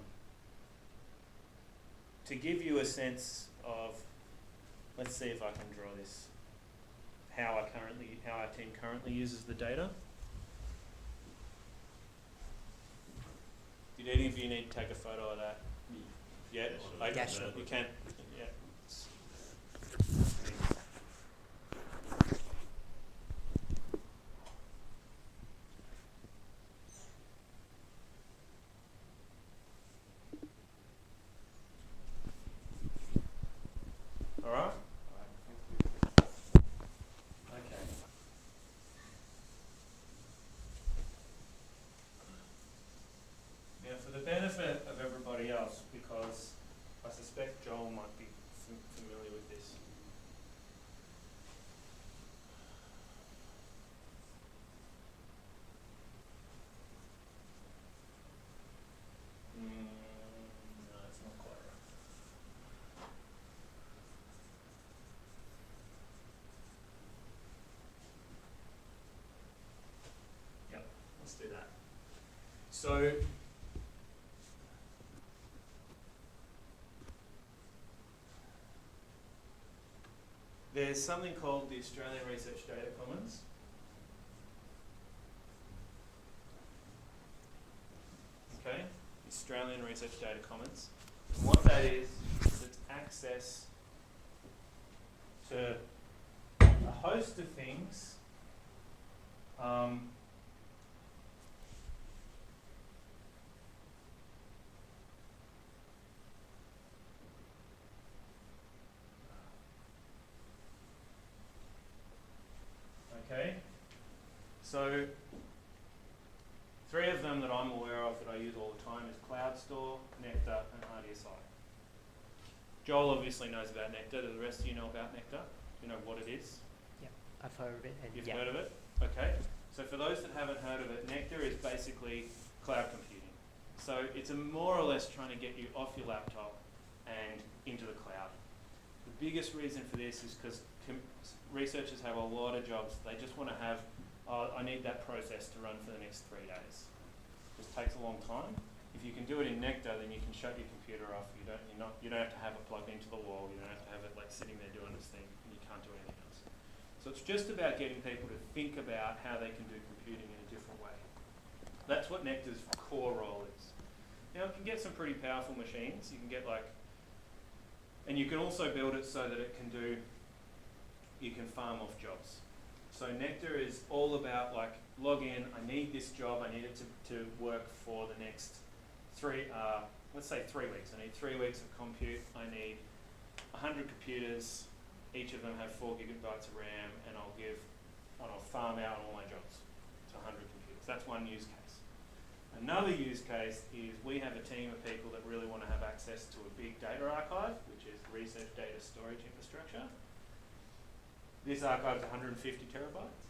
To give you a sense of, let's see if I can draw this, how our team currently uses the data. Did any of you need to take a photo of that? Yeah, sure. Yeah, sure. You can. Yeah. All right. Okay. Now, for the benefit of everybody else, because I suspect Joel might be familiar with this. No, it's not quite right. Yep, let's do that. So, there's something called the Australian Research Data Commons. Okay, Australian Research Data Commons. And what that is it's access to a host of things. Okay, so 3 of them that I'm aware of that I use all the time is CloudStor, Nectar, and RDSI. Joel obviously knows about Nectar. Do the rest of you know about Nectar? Do you know what it is? I've heard of it. And You've yeah. heard of it? Okay. So for those that haven't heard of it, Nectar is basically cloud computing. So it's more or less trying to get you off your laptop and into the cloud. The biggest reason for this is because researchers have a lot of jobs. They just want to have, I need that process to run for the next 3 days. This takes a long time. If you can do it in Nectar, then you can shut your computer off. You don't have to have it plugged into the wall. You don't have to have it like sitting there doing this thing, and you can't do anything else. So it's just about getting people to think about how they can do computing in a different way. That's what Nectar's core role is. Now it can get some pretty powerful machines. You can get and you can also build it so that it can you can farm off jobs. So Nectar is all about log in, I need this job, I need it to work for the next let's say 3 weeks. I need 3 weeks of compute, I need 100 computers, each of them have 4 gigabytes of RAM, and I'll farm out all my jobs to 100 computers. That's one use case. Another use case is we have a team of people that really want to have access to a big data archive, which is research data storage infrastructure. This archive is 150 terabytes.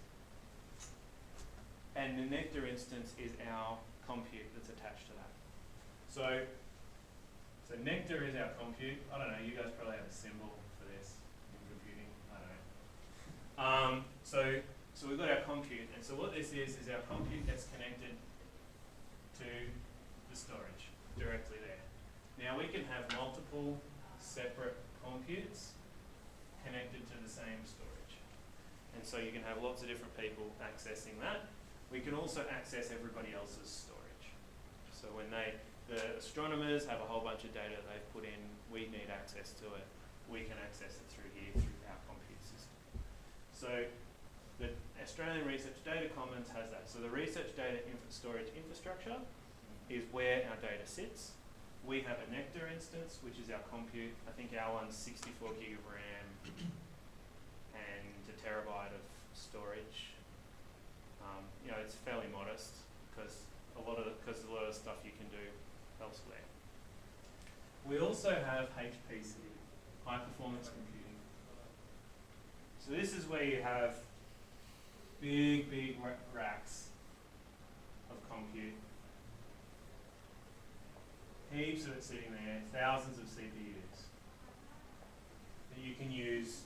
And the Nectar instance is our compute that's attached to that. So Nectar is our compute. I don't know, you guys probably have a symbol for this in computing. I don't know. So we've got our compute, and so what this is our compute gets connected to the storage directly there. Now we can have multiple separate computes connected to the same storage. And so you can have lots of different people accessing that. We can also access everybody else's storage. So when the astronomers have a whole bunch of data they've put in, we need access to it. We can access it through here, through our compute system. So the Australian Research Data Commons has that. So the research data storage infrastructure is where our data sits. We have a Nectar instance, which is our compute. I think our one's 64 gig of RAM and a terabyte of storage. You know, it's fairly modest because a lot of the stuff you can do elsewhere. We also have HPC, high performance computing. So this is where you have big racks of compute. Heaps of it sitting there, thousands of CPUs that you can use.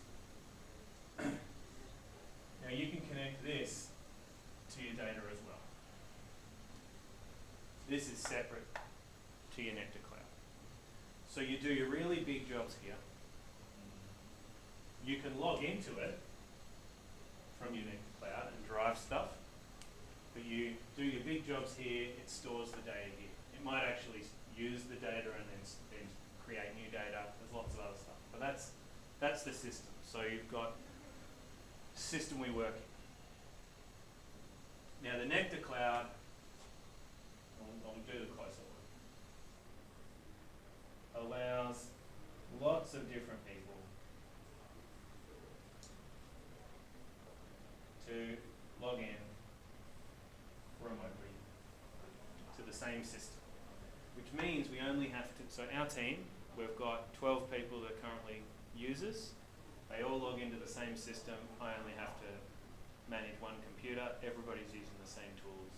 Now you can connect this to your data as well. This is separate to your Nectar Cloud. So you do your really big jobs here. You can log into it from your Nectar Cloud and drive stuff, but you do your big jobs here, it stores the data here. It might actually use the data and then create new data. There's lots of other stuff, but that's the system. So you've got system we work in. Now the Nectar Cloud, I'll do the closer one, allows lots of different people to log in remotely to the same system, which means we only have to, so our team, we've got 12 people that are currently users. They all log into the same system. I only have to manage one computer. Everybody's using the same tools.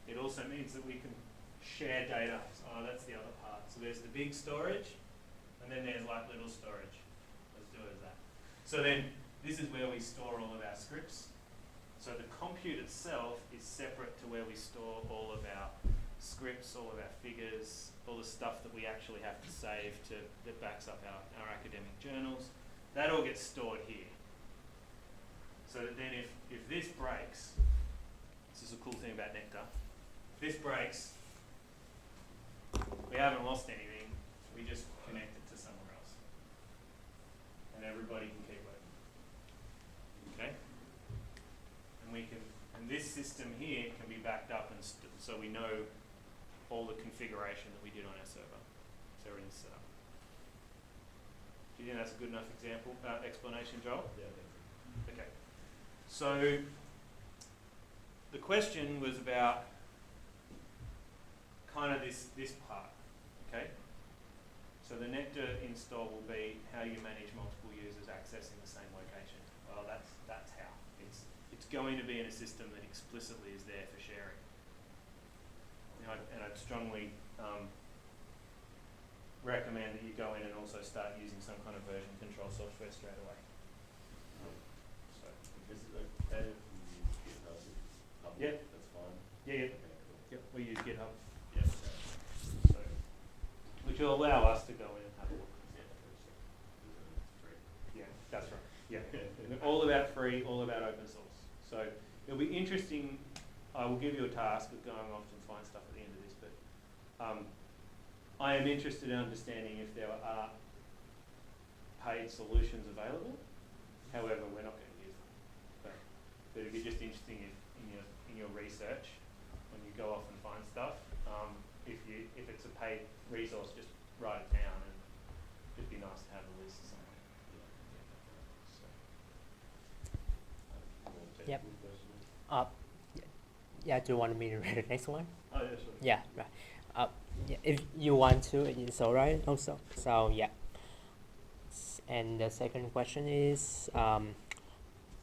It also means that we can share data. Oh, that's the other part. So there's the big storage, and then there's like little storage. Let's do it as that. So then this is where we store all of our scripts. So the compute itself is separate to where we store all of our scripts, all of our figures, all the stuff that we actually have to save that backs up our academic journals. That all gets stored here. So that then if this breaks, this is a cool thing about Nectar, if this breaks, we haven't lost anything, we just connect it to somewhere else. And everybody can keep working. Okay? And this system here can be backed up, and so we know all the configuration that we did on our server. So everything's set up. Do you think that's a good enough example, explanation, Joel? Yeah, Okay. So the question was about kind of this part, okay? So the Nectar install will be how do you manage multiple users accessing the same location? Well, that's how. It's going to be in a system that explicitly is there for sharing. And I'd strongly recommend that you go in and also start using some kind of version control software straight away. So, Is it okay if we use GitHub? Yeah. That's fine. yeah, Okay, cool. yep, we use GitHub, Yeah. so, which will allow us to go in and have a look. Yeah, that's right. Yeah, all about free, all about open source. So it'll be interesting. I will give you a task of going off and find stuff at the end of this, but I am interested in understanding if there are paid solutions available. However, we're not going to use them. But it'd be just interesting if in your research, when you go off and find stuff, if it's a paid resource, just write it down, and it'd be nice to have a list somewhere. So. Yep. Yeah, do you want me to read the next one? Oh, yeah, sure. Yeah, right. Yeah, if you want to, it's all right also. So, yeah. And the second question is,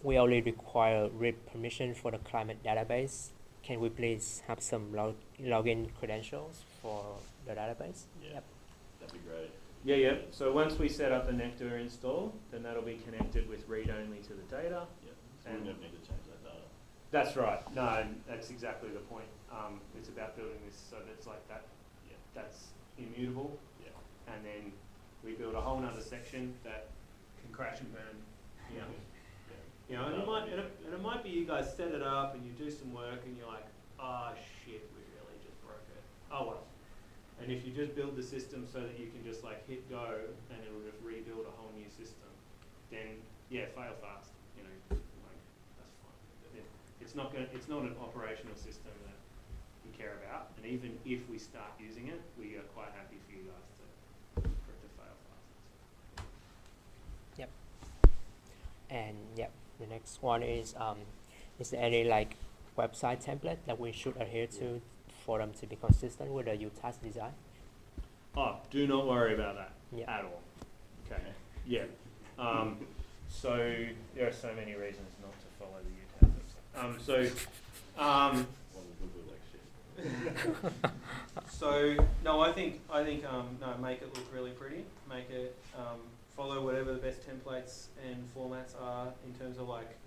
we only require read permission for the climate database. Can we please have some login credentials for the database? Yeah, Yep. that'd be great. Yeah. So once we set up the Nectar install, then that'll be connected with read-only to the data. Yeah, so we don't need to change that data. That's right. No, that's exactly the point. It's about building this so that it's like that. Yeah. That's immutable, Yeah. and then we build a whole nother section that can crash and burn. Yeah. You know, and it might be you guys set it up and you do some work and you're like, ah, shit, we really just broke it. Oh well. And if you just build the system so that you can just like hit go and it'll just rebuild a whole new system, then yeah, fail fast. You know, like that's fine. It's not an operational system that we care about. And even if we start using it, we are quite happy for you guys for it to fail fast. And yeah, the next one is there any like website template that we should adhere to for them to be consistent with the UTAS design? Oh, do not worry about that Yeah. at all. Okay. Yeah. So there are so many reasons not to follow the UTAS website. One would look like shit. So no, I think no, make it look really pretty. Make it follow whatever the best templates and formats are in terms of like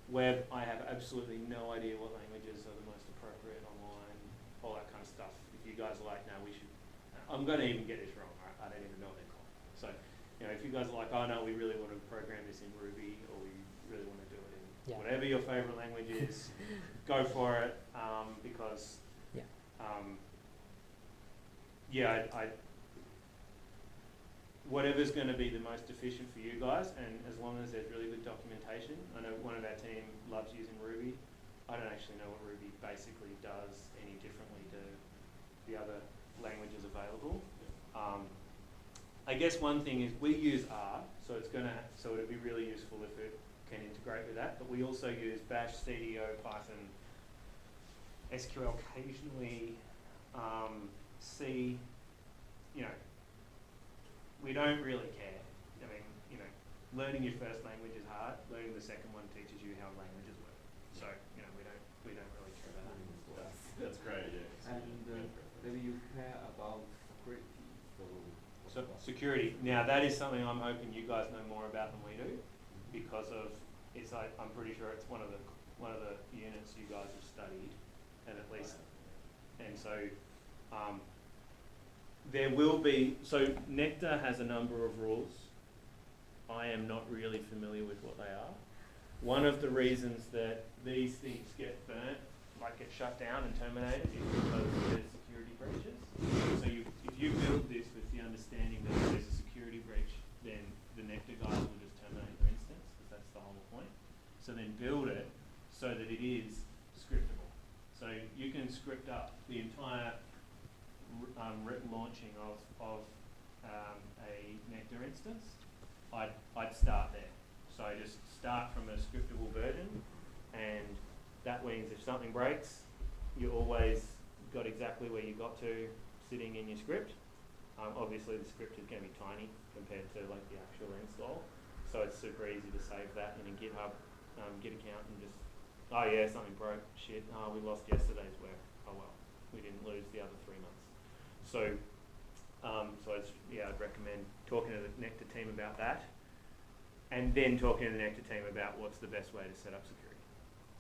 web. I have absolutely no idea what languages are the most appropriate online, all that kind of stuff. If you guys are like, no, we should. I'm going to even get this wrong. Right? I don't even know what they're called. So, you know, if you guys are like, oh no, we really want to program this in Ruby, or we really want to do it in whatever your favorite language is, go for it. Because I whatever's going to be the most efficient for you guys, and as long as there's really good documentation. I know one of our team loves using Ruby. I don't actually know what Ruby basically does any differently to the other languages available. I guess one thing is we use R, so it'd be really useful if it can integrate with that. But we also use Bash, CDO, Python, SQL occasionally, C. You know, we don't really care. I mean, you know, learning your first language is hard. Learning the second one teaches you how languages work. So, you know, we don't really care about that. That's great, yeah. And maybe you care about security. So security. Now that is something I'm hoping you guys know more about than we do, because of I'm pretty sure it's one of the units you guys have studied, and at least, and so there will be. So Nectar has a number of rules. I am not really familiar with what they are. One of the reasons that these things get burnt, like get shut down and terminated, is because there's security breaches. So if you build this with the understanding that if there's a security breach, then the Nectar guys will just terminate your instance, because that's the whole point. So then build it so that it is scriptable. So you can script up the entire launching of a Nectar instance. I'd start there. So just start from a scriptable version, and that means if something breaks, you always got exactly where you got to sitting in your script. Obviously the script is going to be tiny compared to like the actual install, so it's super easy to save that in a GitHub Git account and just, oh yeah, something broke, shit, we lost yesterday's work, oh well, we didn't lose the other 3 months. So, I'd recommend talking to the Nectar team about that, and then talking to the Nectar team about what's the best way to set up security.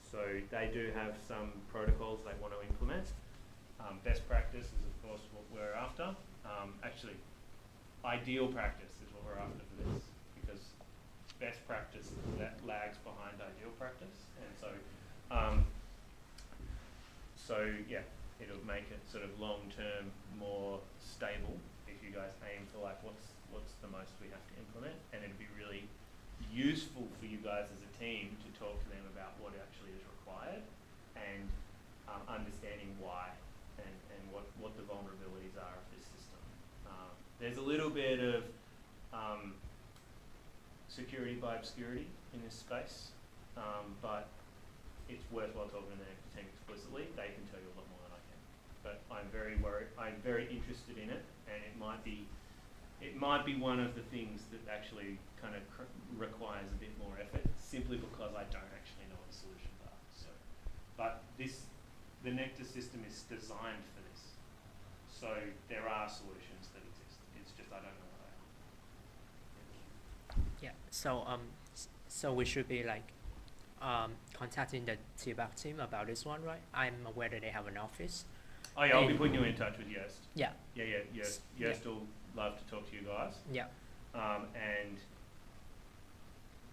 So they do have some protocols they want to implement. Best practice is of course what we're after. Actually, ideal practice is what we're after for this, because best practice that lags behind ideal practice, and so yeah, it'll make it sort of long term more stable if you guys aim for like what's the most we have to implement, and it'd be really useful for you guys as a team to talk to them about what actually is required, and understanding why and what the vulnerabilities are of this system. There's a little bit of security by obscurity in this space, but it's worthwhile talking to the Nectar team explicitly. They can tell you a lot more than I can. But I'm very worried. I'm very interested in it, and it might be one of the things that actually kind of requires a bit more effort, simply because I don't actually know what the solutions are. So, but the Nectar system is designed for this. So there are solutions that exist. It's just I don't know what they are. Yeah. So we should be like contacting the TBAC team about this one, right? I'm aware that they have an office. Oh yeah, I'll be putting you in touch with Yost. Yeah. Yeah. Yost will love to talk to you guys. Yeah. And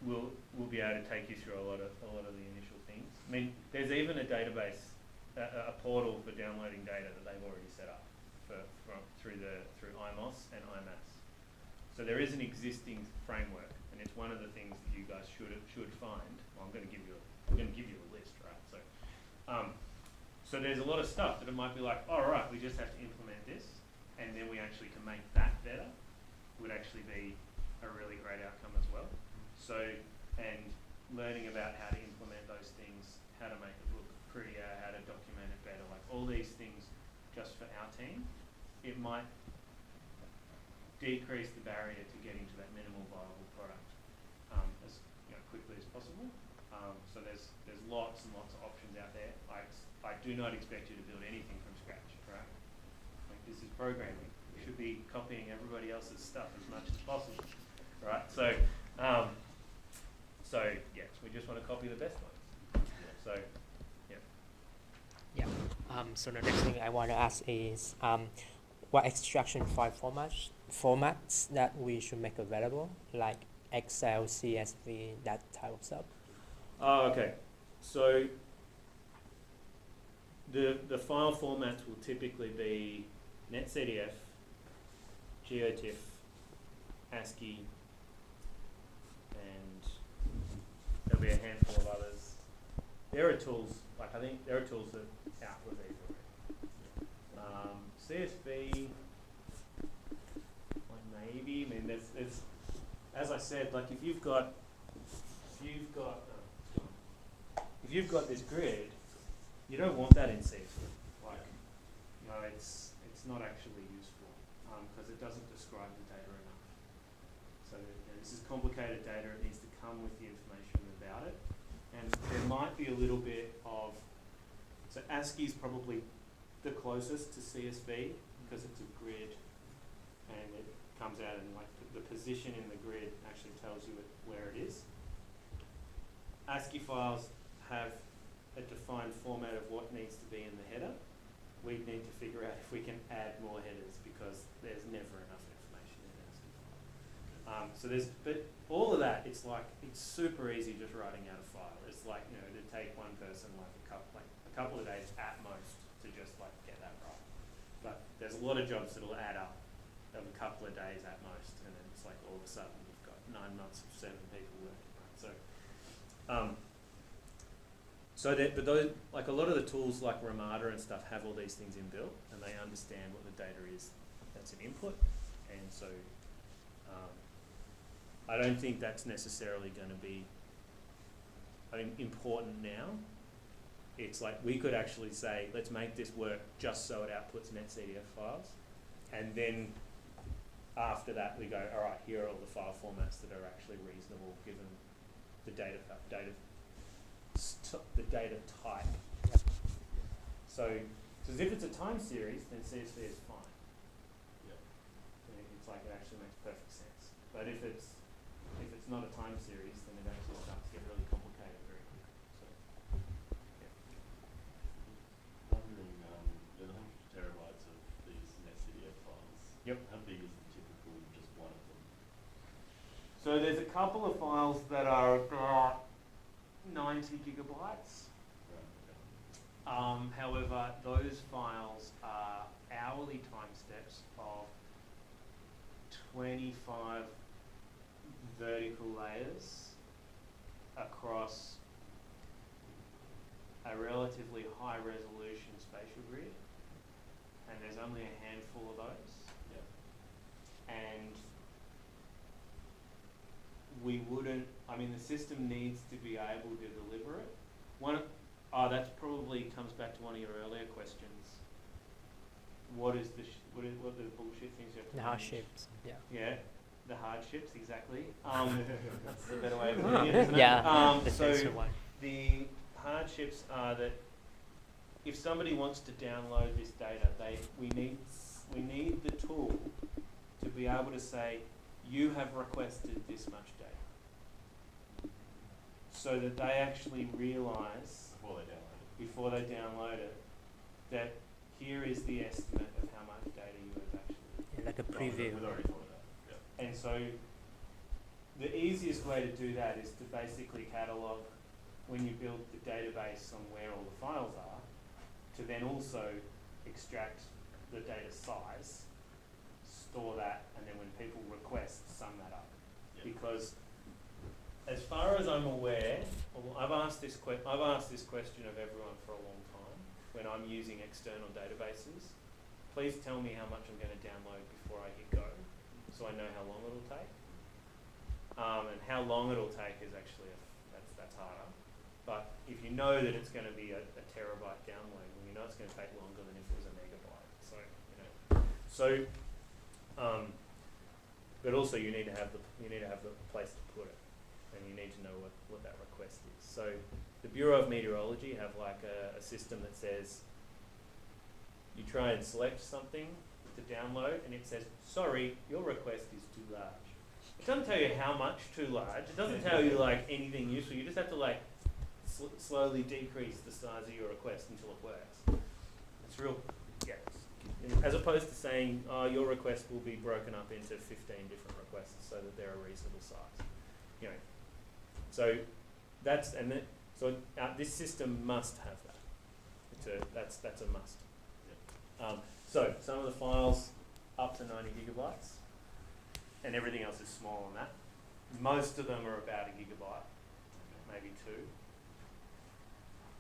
we'll be able to take you through a lot of the initial things. I mean, there's even a database, a portal for downloading data that they've already set up through IMOS and IMAS. So there is an existing framework, and it's one of the things that you guys should find. Well, I'm going to give you a list, right? So there's a lot of stuff that it might be like, all right, we just have to implement this, and then we actually can make that better. Would actually be a really great outcome as well. So, and learning about how to implement those things, how to make it look prettier, how to document it better, like all these things just for our team, it might decrease the barrier to getting to that minimal viable product as quickly as possible. So there's lots and lots of options out there. I do not expect you to build anything from scratch, right? Like, this is programming. You should be copying everybody else's stuff as much as possible, right? So yes, we just want to copy the best ones. So, yeah. Yeah. So the next thing I want to ask is what extraction file formats that we should make available, like Excel, CSV, that type of stuff. Oh, okay. So the file formats will typically be NetCDF, GeoTIFF, ASCII, and there'll be a handful of others. There are tools, I think there are tools that out with these already. CSV, maybe. I mean, there's, as I said, like if you've got this grid, you don't want that in CSV. It's not actually useful because it doesn't describe the data enough. So this is complicated data. It needs to come with the information about it, and there might be a little bit of. So ASCII is probably the closest to CSV because it's a grid, and it comes out and like the position in the grid actually tells you where it is. ASCII files have a defined format of what needs to be in the header. We need to figure out if we can add more headers because there's never enough information in an ASCII file. But all of that, it's super easy just writing out a file. It's like, it'd take one person a couple of days at most to just get that right. But there's a lot of jobs that'll add up of a couple of days at most, and then it's like all of a sudden you've got 9 months of 7 people working, right? But those, a lot of the tools like Ramada and stuff have all these things inbuilt, and they understand what the data is that's an input, and so I don't think that's necessarily going to be important now. It's like we could actually say, let's make this work just so it outputs NetCDF files, and then after that we go, all right, here are all the file formats that are actually reasonable given the data type. Yep. So if it's a time series, then CSV is fine. Yep. It's like it actually makes perfect sense. But if it's not a time series, then it actually starts to get really complicated very quickly. So, yeah. Wondering, there's 100 terabytes of these NetCDF files. Yep. How big is the typical just one of them? So there's a couple of files that are 90 gigabytes. However, those files are hourly time steps of 25 vertical layers across a relatively high resolution spatial grid, and there's only a handful of those. Yeah. And we wouldn't, the system needs to be able to deliver it. That probably comes back to one of your earlier questions. What are the bullshit things you have to The manage? hardships. Yeah. Yeah, the hardships, exactly. That's the better way of putting it, isn't it? Yeah. The So extra one. the hardships are that if somebody wants to download this data, we need the tool to be able to say, you have requested this much data, so that they actually realise before they download it that here is the estimate of how much data you have actually like a No, preview. we've already thought of that, yeah. And so the easiest way to do that is to basically catalog when you build the database on where all the files are, to then also extract the data size, store that, and then when people request, sum that up. Yeah. Because as far as I'm aware, I've asked this question of everyone for a long time when I'm using external databases. Please tell me how much I'm going to download before I hit go, so I know how long it'll take. And how long it'll take is actually that's harder. But if you know that it's going to be a terabyte download, well, you know it's going to take longer than if it was a megabyte. But also you need to have the place to put it, and you need to know what that request is. So the Bureau of Meteorology have like a system that says you try and select something to download, and it says, sorry, your request is too large. It doesn't tell you how much too large. It doesn't tell you like anything useful. You just have to like slowly decrease the size of your request until it works. It's real, yeah. As opposed to saying, oh, your request will be broken up into 15 different requests so that they're a reasonable size. You know, so that's this system must have that. That's a must. So some of the files up to 90 gigabytes, and everything else is smaller than that. Most of them are about a gigabyte, maybe 2.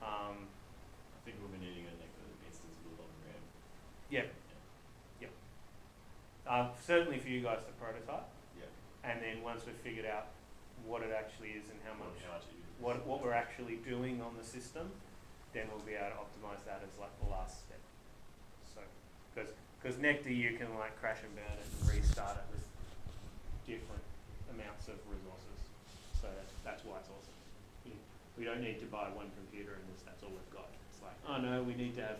I think we'll be needing a instance with a lot of RAM. Yeah. Certainly for you guys to prototype, Yeah. and then once we've figured out what it actually is and how much it uses. what we're actually doing on the system, then we'll be able to optimize that as like the last step. So, because Nectar you can like crash and burn it and restart it with different amounts of resources. So that's why it's awesome. We don't need to buy one computer and that's all we've got. It's like, oh no, we need to have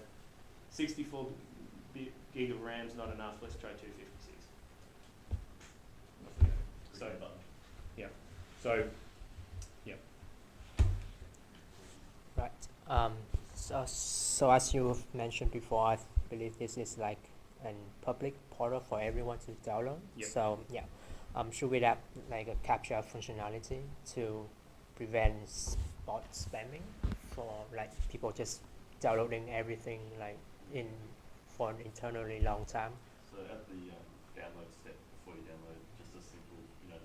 64 gig of RAM's not enough. Let's try 256. So, yeah. So, yeah. Right. So as you've mentioned before, I believe this is like a public portal for everyone to download. Yep. So yeah, should we have like a capture functionality to prevent spot spamming for like people just downloading everything like for an eternally long time? So at the download step before you download, just a simple, to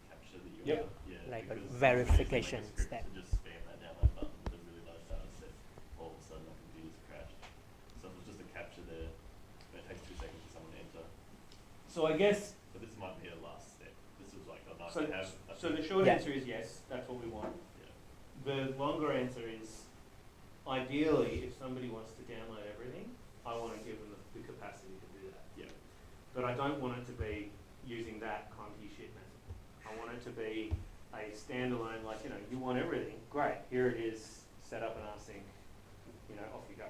capture the URL. Yep. Yeah, Like a because verification if you make a script step. to just spam that download button with a really low data set, all of a sudden my computer's crashed. So if it's just a capture there, it takes 2 seconds for someone to enter. So I guess But this might be a last step. This is like a nice so. to have. So the short Yeah. answer is yes. That's what we want. Yeah. The longer answer is, ideally, if somebody wants to download everything, I want to give them the capacity to do that. Yeah. But I don't want it to be using that clunky shit method. I want it to be a standalone, like, you want everything, great, here it is, set up an rsync, off you go.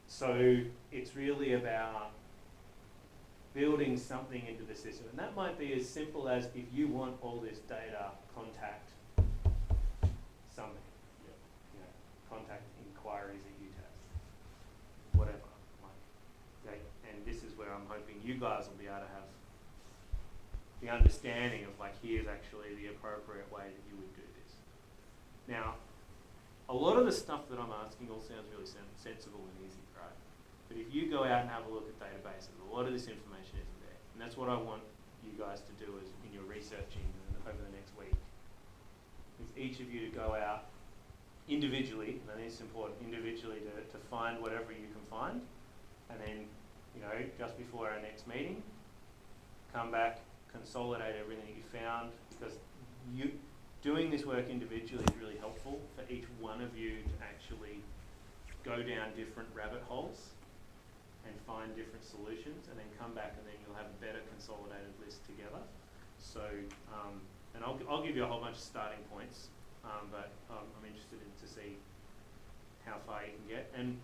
So it's really about building something into the system. And that might be as simple as if you want all this data, contact something. Yeah. Contact inquiries at UTAS, whatever. And this is where I'm hoping you guys will be able to have the understanding of like, here's actually the appropriate way that you would do this. Now, a lot of the stuff that I'm asking all sounds really sensible and easy, right? But if you go out and have a look at databases, a lot of this information isn't there. And that's what I want you guys to do is in your researching over the next week. Is each of you to go out individually, and I think it's important, individually to find whatever you can find. And then, just before our next meeting, come back, consolidate everything that you found, because doing this work individually is really helpful for each one of you to actually go down different rabbit holes and find different solutions, and then come back and then you'll have a better consolidated list together. So, and I'll give you a whole bunch of starting points, but I'm interested to see how far you can get. And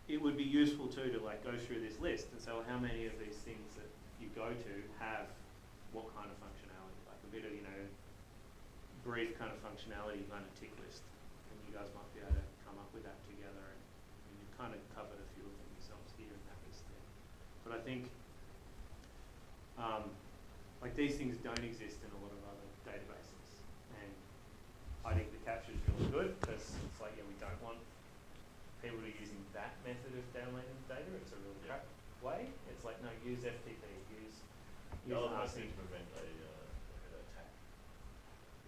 it would be useful too to like go through this list and say, well, how many of these things that you go to have what kind of functionality, like a bit of, brief kind of functionality kind of tick list. And you guys might be able to come up with that together and kind of covered a few of them yourselves here in that list there. But I think, like these things don't exist in a lot of other databases, and I think the capture is really good because it's like, yeah, we don't want people to using that method of downloading data. It's a really crap way. It's like, no, use FTP, use I RC. think to prevent a attack.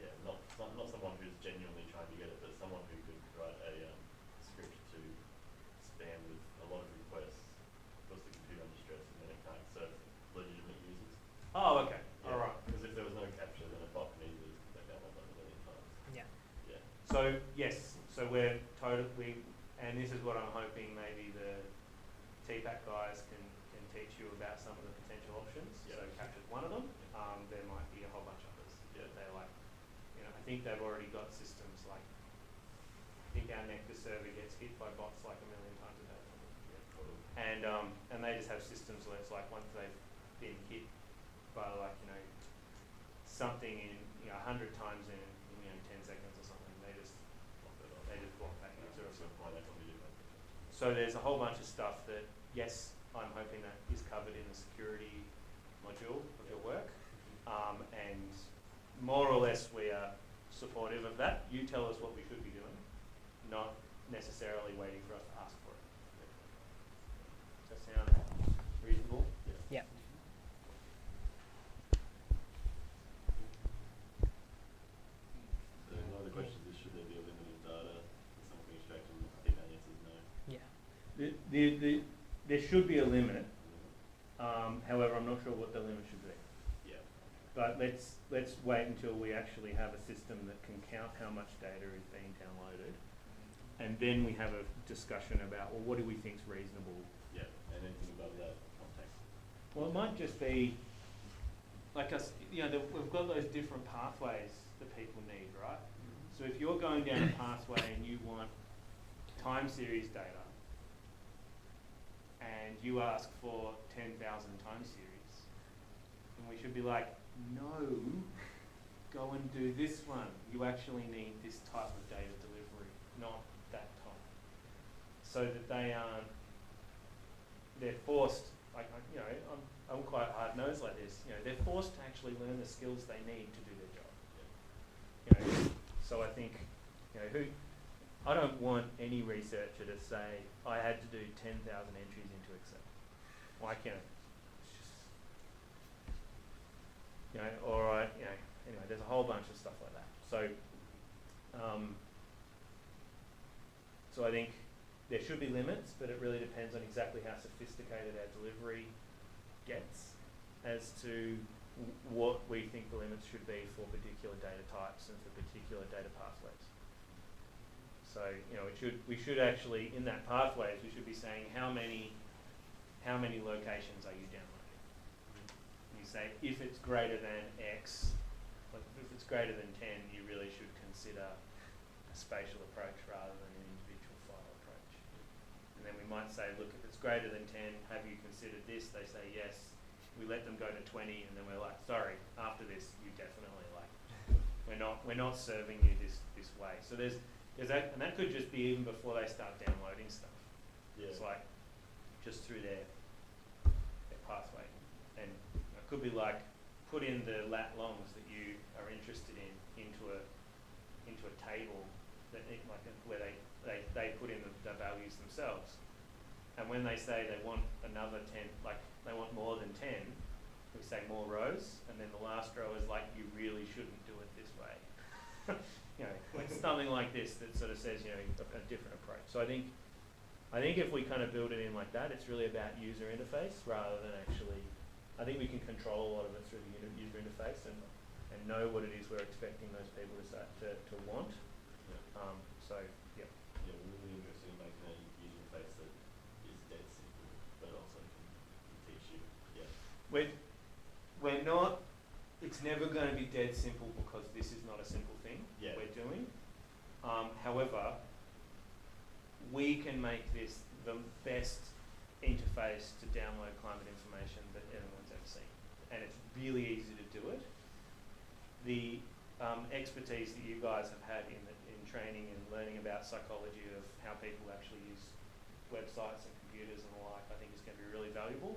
Yeah, not someone who's genuinely trying to get it, but someone who could write a script to spam with a lot of requests, puts the computer under stress, and then it can't serve legitimate users. Oh, okay. Yeah, All right. because if there was no capture, then a bot can easily click that download button a million times. Yeah. Yeah. So yes, so and this is what I'm hoping maybe the TPAC guys can teach you about some of the potential options. Yeah. So capture's one of them. There might be a whole bunch of others. Yeah. That they like, I think they've already got systems like, I think our Nectar server gets hit by bots like a million times a day. Yeah, totally. And they just have systems where it's like once they've been hit by like, something in, 100 times in, 10 seconds or something, they just block that user. So why they probably do that. So there's a whole bunch of stuff that, yes, I'm hoping that is covered in the security module of your work. And more or less we are supportive of that. You tell us what we should be doing, not necessarily waiting for us to ask for it. Does that sound reasonable? Yeah. So another question is, should there be a limit of data that someone can extract? And I think that answer is no. Yeah. There should be a limit. However, I'm not sure what the limit should be. Yeah. But let's wait until we actually have a system that can count how much data is being downloaded, and then we have a discussion about, well, what do we think is reasonable? Yeah, and anything above that, context. Well, it might just be like us. We've got those different pathways that people need, right? So if you're going down a pathway and you want time series data, and you ask for 10,000 time series, then we should be like, no, go and do this one. You actually need this type of data delivery, not that type. So that they're forced, I'm quite hard-nosed like this, they're forced to actually learn the skills they need to do their job. So I think, I don't want any researcher to say, I had to do 10,000 entries into Excel. Why can't it's just, anyway, there's a whole bunch of stuff like that. So I think there should be limits, but it really depends on exactly how sophisticated our delivery gets as to what we think the limits should be for particular data types and for particular data pathways. So, we should actually, in that pathways, we should be saying how many locations are you downloading? And you say, if it's greater than X, like if it's greater than 10, you really should consider a spatial approach rather than an individual file approach. And then we might say, look, if it's greater than 10, have you considered this? They say yes. We let them go to 20, and then we're like, sorry, after this, you definitely we're not serving you this way. So there's that, and that could just be even before they start downloading stuff. Yeah. It's like just through their pathway, and it could be like put in the lat longs that you are interested in into a table that where they put in the values themselves, and when they say they want another 10, like they want more than 10, we say more rows, and then the last row is like, you really shouldn't do it this way. Like something like this that sort of says, a different approach. So I think if we kind of build it in like that, it's really about user interface rather than actually, I think we can control a lot of it through the user interface and know what it is we're expecting those people to want. Yeah. Yeah. Yeah, we're really interested in making a user interface that is dead simple, but also can teach you. Yeah. We're not, it's never going to be dead simple because this is not a simple thing we're doing. However, we can make this the best interface to download climate information that anyone's ever seen. And it's really easy to do it. The expertise that you guys have had in training and learning about psychology of how people actually use websites and computers and the like, I think is going to be really valuable.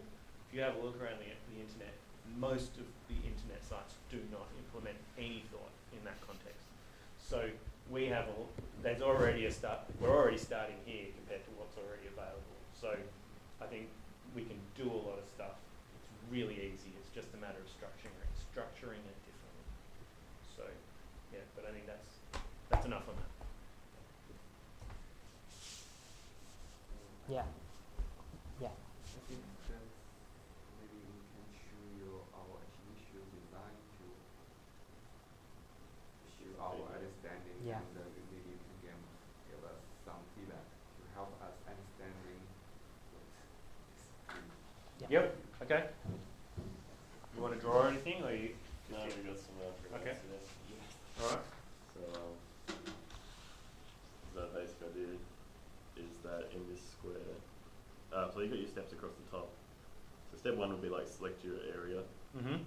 If you have a look around the internet, most of the internet sites do not implement any thought in that context. So we have there's already a start. We're already starting here compared to what's already available. So I think we can do a lot of stuff. It's really easy. It's just a matter of structuring it differently. So yeah, but I think that's enough on that. Yeah. Yeah. I think that maybe we can show our initial design to show our understanding, Yeah. and maybe you can give us some feedback to help us understanding what is Yep. Okay. You want to draw anything, or you? No, we got some Okay. yeah. All right. So the basic idea is that in this square, so you got your steps across the top. So step one would be like select your area. Mhm.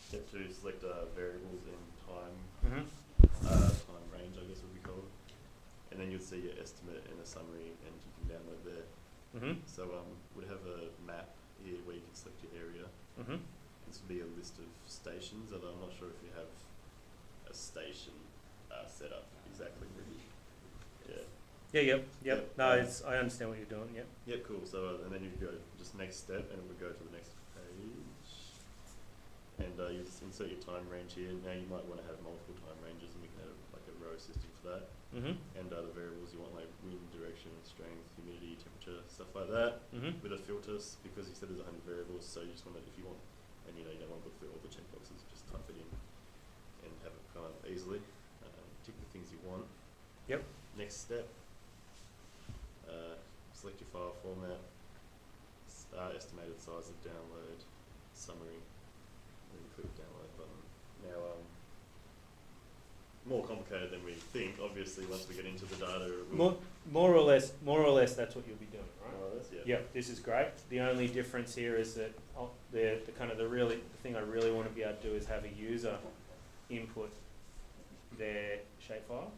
Step two, select variables in time, Mhm. time range, I guess would be called. And then you'll see your estimate and a summary, and you can download there. Mhm. So we'd have a map here where you can select your area. Mhm. This would be a list of stations, although I'm not sure if you have a station set up exactly. Yeah. Yeah. Yep. Yep. Yep. No, I understand what you're doing. Yep. Yeah, cool. So and then you go just next step, and we go to the next page, and you just insert your time range here. Now you might want to have multiple time ranges, and we can have like a row system for that. Mhm. And the variables you want like wind direction, strength, humidity, temperature, stuff like that. Mhm. With a filters, because you said there's 100 variables, so you just want to, if you want, and you don't want to fill all the checkboxes, just type it in and have it come up easily. Tick the things you want. Yep. Next step, select your file format, estimated size of download, summary, then you click download button. Now, more complicated than we think, obviously, once we get into the data. More or less, that's what you'll be doing, right? More or less, yeah. Yep, this is great. The only difference here is that the thing I really want to be able to do is have a user input their shapefile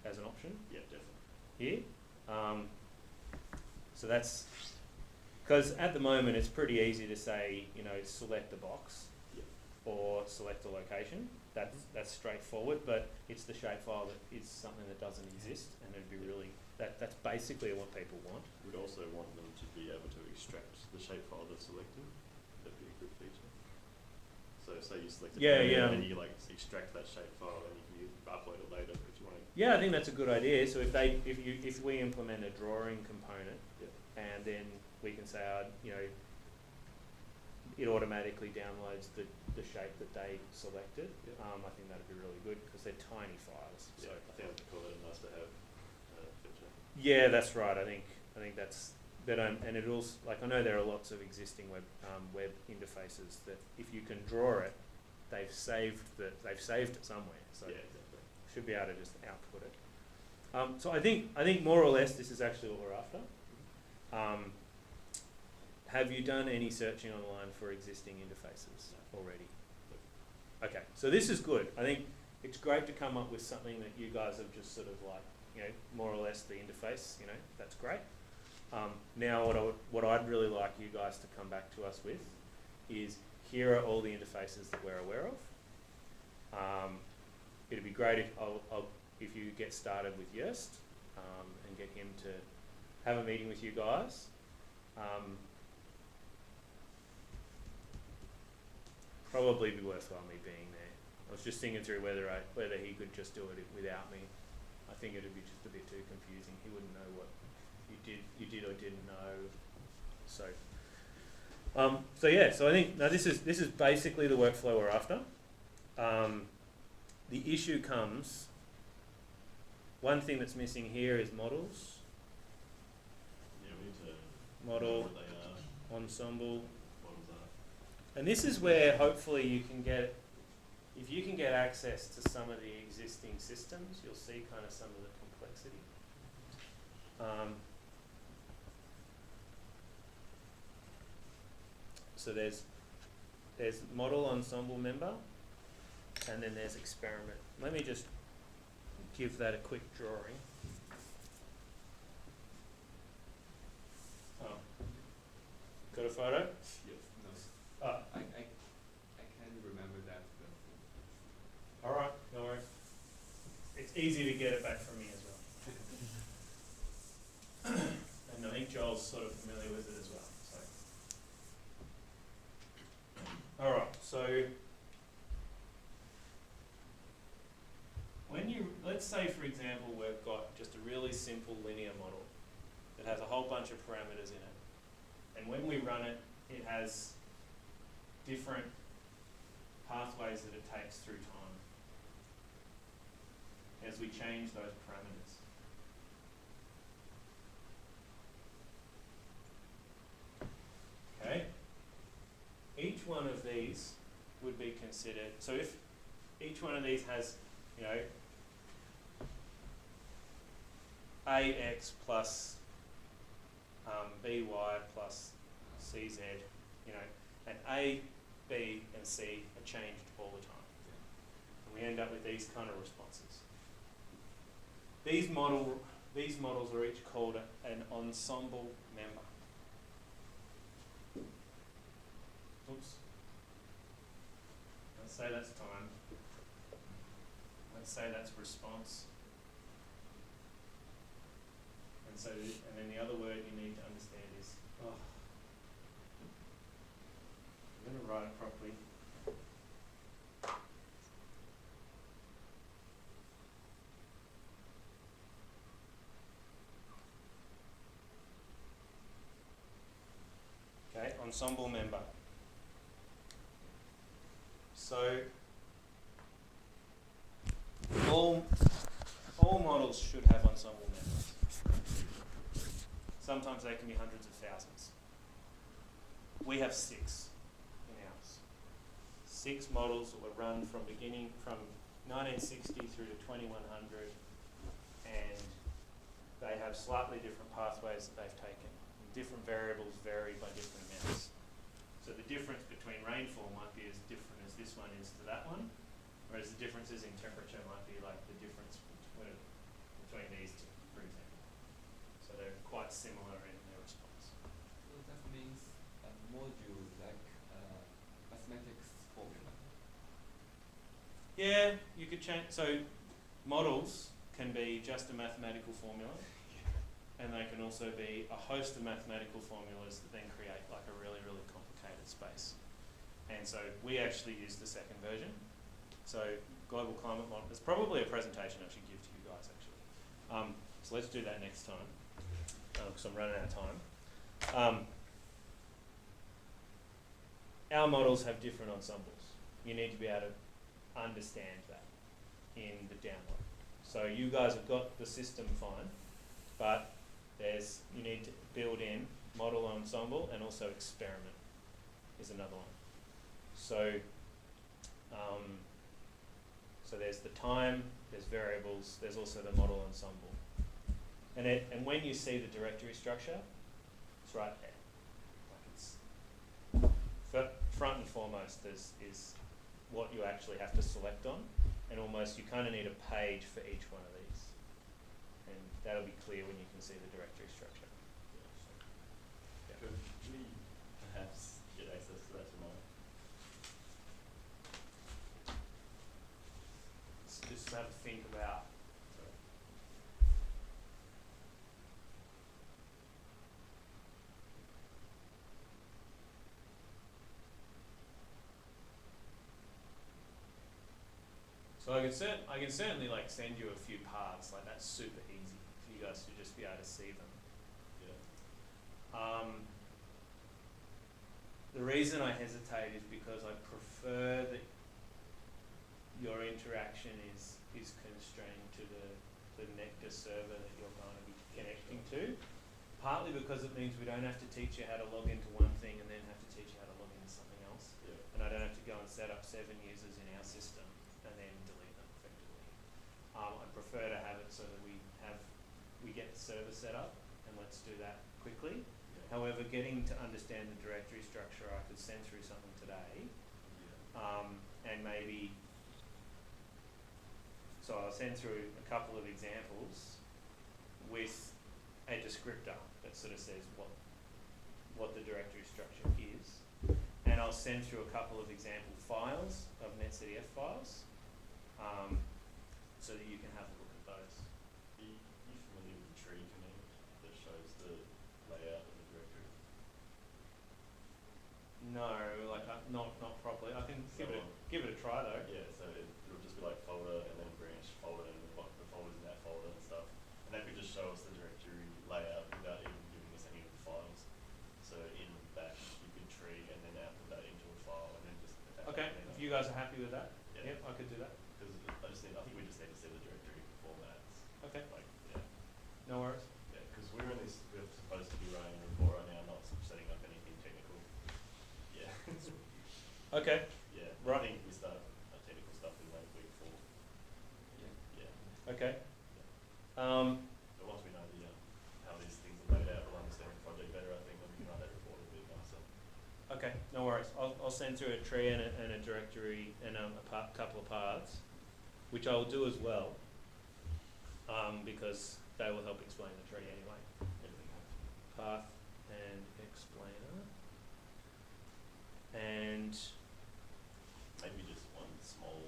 as an option Yeah, definitely. here. So that's because at the moment it's pretty easy to say, select a box Yeah. or select a location. That's straightforward, but it's the shapefile that is something that doesn't exist, and it'd be really that's basically what people want. We'd also want them to be able to extract the shapefile they've selected. That'd be a good feature. So say you select a Yeah, area yeah. and you extract that shapefile and you can upload it later if you want to. Yeah, I think that's a good idea. So if we implement a drawing component, Yeah. and then we can say, it automatically downloads the shape that they selected. Yeah. I think that'd be really good because they're tiny files. So So I think I'd call it a nice to have feature. yeah, that's right. I think that's and it also I know there are lots of existing web interfaces that if you can draw it, they've saved it somewhere. So Yeah, exactly. should be able to just output it. So I think more or less this is actually what we're after. Have you done any searching online for existing interfaces already? Okay, so this is good. I think it's great to come up with something that you guys have just sort of more or less the interface, that's great. Now what I'd really like you guys to come back to us with is here are all the interfaces that we're aware of. It'd be great if you get started with Yost and get him to have a meeting with you guys. Probably be worthwhile me being there. I was just thinking through whether he could just do it without me. I think it'd be just a bit too confusing. He wouldn't know what you did or didn't know. So yeah. So I think now this is basically the workflow we're after. The issue comes. One thing that's missing here is models. Yeah, we need to know Model, what they are, ensemble. models are. And this is where hopefully you can get, if you can get access to some of the existing systems, you'll see kind of some of the complexity. So there's model ensemble member, and then there's experiment. Let me just give that a quick drawing. Got a photo? Yes. No. Ah. I can't remember that. But, All right, no worries. It's easy to get it back from me as well. And I think Joel's sort of familiar with it as well. So. All right, so when you, let's say for example we've got just a really simple linear model that has a whole bunch of parameters in it. And when we run it, it has different pathways that it takes through time as we change those parameters. Okay? Each one of these would be considered, so if each one of these has, you know, AX plus BY plus CZ, you know, and A, B, and C are changed all the time. And we end up with these kind of responses. These models are each called an ensemble member. Oops. Let's say that's time. Let's say that's response. And so, and then the other word you need to understand is, oh, I'm going to write it properly. Okay, ensemble member. So all models should have ensemble members. Sometimes they can be hundreds of thousands. We have 6 in ours. 6 models that were run from 1960 through to 2100, and they have slightly different pathways that they've taken. Different variables vary by different amounts. So the difference between rainfall might be as different as this one is to that one, whereas the differences in temperature might be like the difference between these two, for example. So they're quite similar in their response. so that means a module like mathematics formula. Yeah, you could change. So models can be just a mathematical formula, and they can also be a host of mathematical formulas that then create like a really, really complicated space. And so we actually use the second version. So global climate model, there's probably a presentation I should give to you guys actually. So let's do that next time, because I'm running out of time. Our models have different ensembles. You need to be able to understand that in the download. So you guys have got the system fine, but you need to build in model ensemble and also experiment is another one. So, so there's the time, there's variables, there's also the model ensemble. And when you see the directory structure, it's right there. Like it's front and foremost is what you actually have to select on, and almost you kind of need a page for each one of these. And that'll be clear when you can see the directory structure. Yeah. Could we perhaps get access to that tomorrow? So just have a think about. So I can certainly like send you a few paths. Like that's super easy for you guys to just be able to see them. Yeah. The reason I hesitate is because I prefer that your interaction is constrained to the Nectar server that you're going to be connecting to. Partly because it means we don't have to teach you how to log into one thing and then have to teach you how to log into something else. Yeah. And I don't have to go and set up 7 users in our system and then delete them effectively. I prefer to have it so that we get the server set up, and let's do that quickly. Yeah. However, getting to understand the directory structure, I could send through something today, and maybe, so I'll send through a couple of examples with a descriptor that sort of says what the directory structure is, and I'll send through a couple of example files of NetCDF files, so that you can have a look at those. Are you familiar with the tree command that shows the layout of the directory? No, like not properly. I can So, give it a try though. Yeah, so it'll just be like folder and then branch folder and like the folders in that folder and stuff. And that could just show us the directory layout without even giving us any of the files. So in Bash you could tree and then output that into a file and then just attach Okay, it. if you guys are happy with that, Yeah. yep, I could do that. Because I think we just need to see the directory formats. Okay, Like, yeah. no worries. Yeah, because we're supposed to be running a report right now, not setting up anything technical. Yeah. Okay, Yeah. Right. I think we start technical stuff in like week 4. Yeah. okay. But once we know how these things are laid out, we'll understand the project better. I think then we can write that report a bit nicer. Okay, no worries. I'll send through a tree and a directory and a couple of paths, which I will do as well, because they will help explain the tree anyway. Everything else. Path and explainer. And Maybe just one small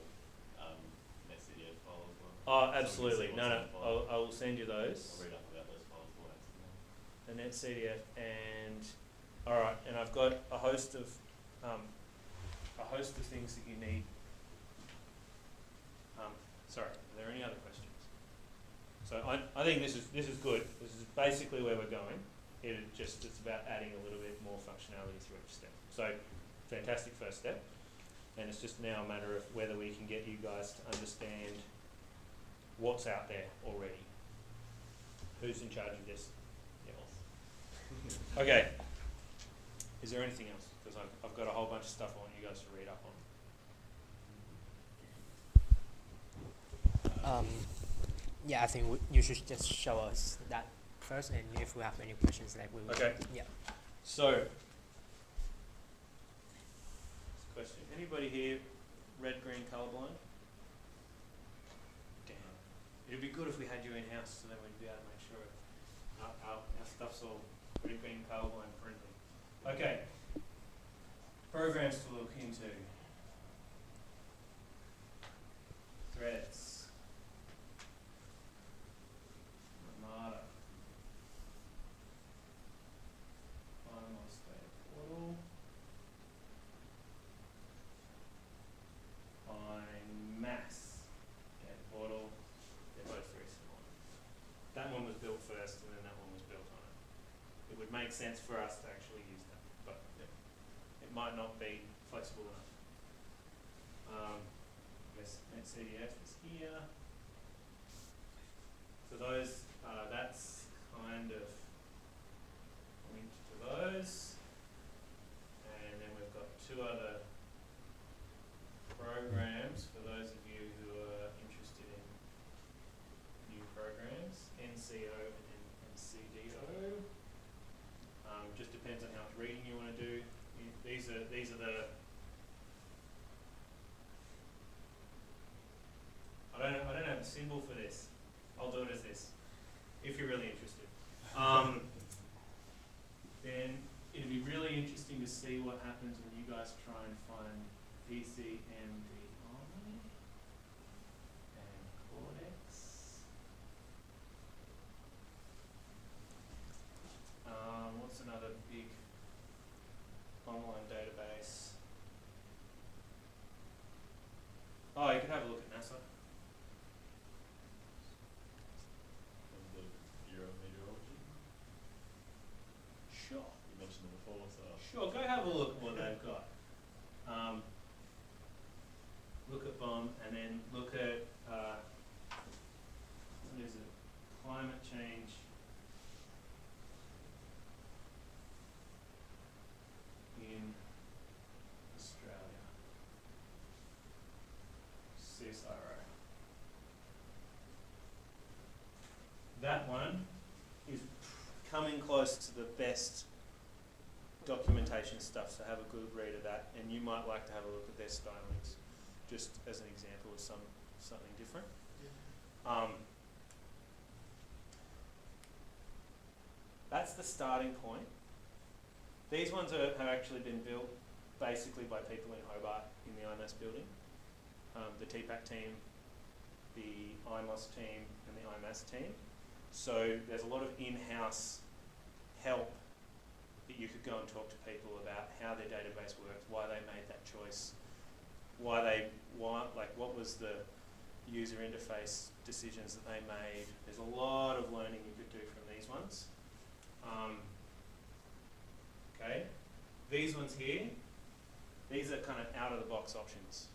NetCDF file as well. oh, So we can absolutely. see No, what's no. in the file. I will send you those. I'll read up about those files for that. A NetCDF and all right. And I've got a host of things that you need. Sorry. Are there any other questions? So I think this is good. This is basically where we're going. It's about adding a little bit more functionality through each step. So fantastic first step. And it's just now a matter of whether we can get you guys to understand what's out there already. Who's in charge of this? Yeah. Okay. Is there anything else? Because I've got a whole bunch of stuff I want you guys to read up on. Yeah, I think you should just show us that first, and if we have any questions, like we will. Okay. Yeah. So, question. Anybody here red, green, colourblind? Damn. It'd be good if we had you in-house, so then we'd be able to make sure our stuff's all red, green, colourblind friendly. Okay. Programs to look into. Threads. Ramada. Finalized data portal. Mass data portal. They're both very similar. That one was built first, and then that one was built on it. It would make sense for us to actually use that, but it might not be flexible enough. NetCDF is here. So those, that's kind of linked to those. And then we've got two other programs for those of you who are interested in new programs, NCO and NCDO. Just depends on how much reading you want to do. These are the. I don't have a symbol for this. I'll do it as this, if you're really interested. Then it'd be really interesting to see what happens when you guys try and find VCMDI and Cortex. What's another big online database? Oh, you could have a look at NASA. And the Bureau of Meteorology. Sure. You mentioned it before, so. Sure, go have a look at what they've got. Look at BOM and then look at, what is it? Climate change. In Australia. CSIRO. That one is coming close to the best documentation stuff, so have a good read of that, and you might like to have a look at their stylings, just as an example of something different. That's the starting point. These ones have actually been built basically by people in Hobart in the IMAS building. The TPAC team, the IMOS team and the IMAS team. So there's a lot of in-house help that you could go and talk to people about how their database works, why they made that choice, what was the user interface decisions that they made. There's a lot of learning you could do from these ones. Okay, these ones here, these are kind of out of the box options.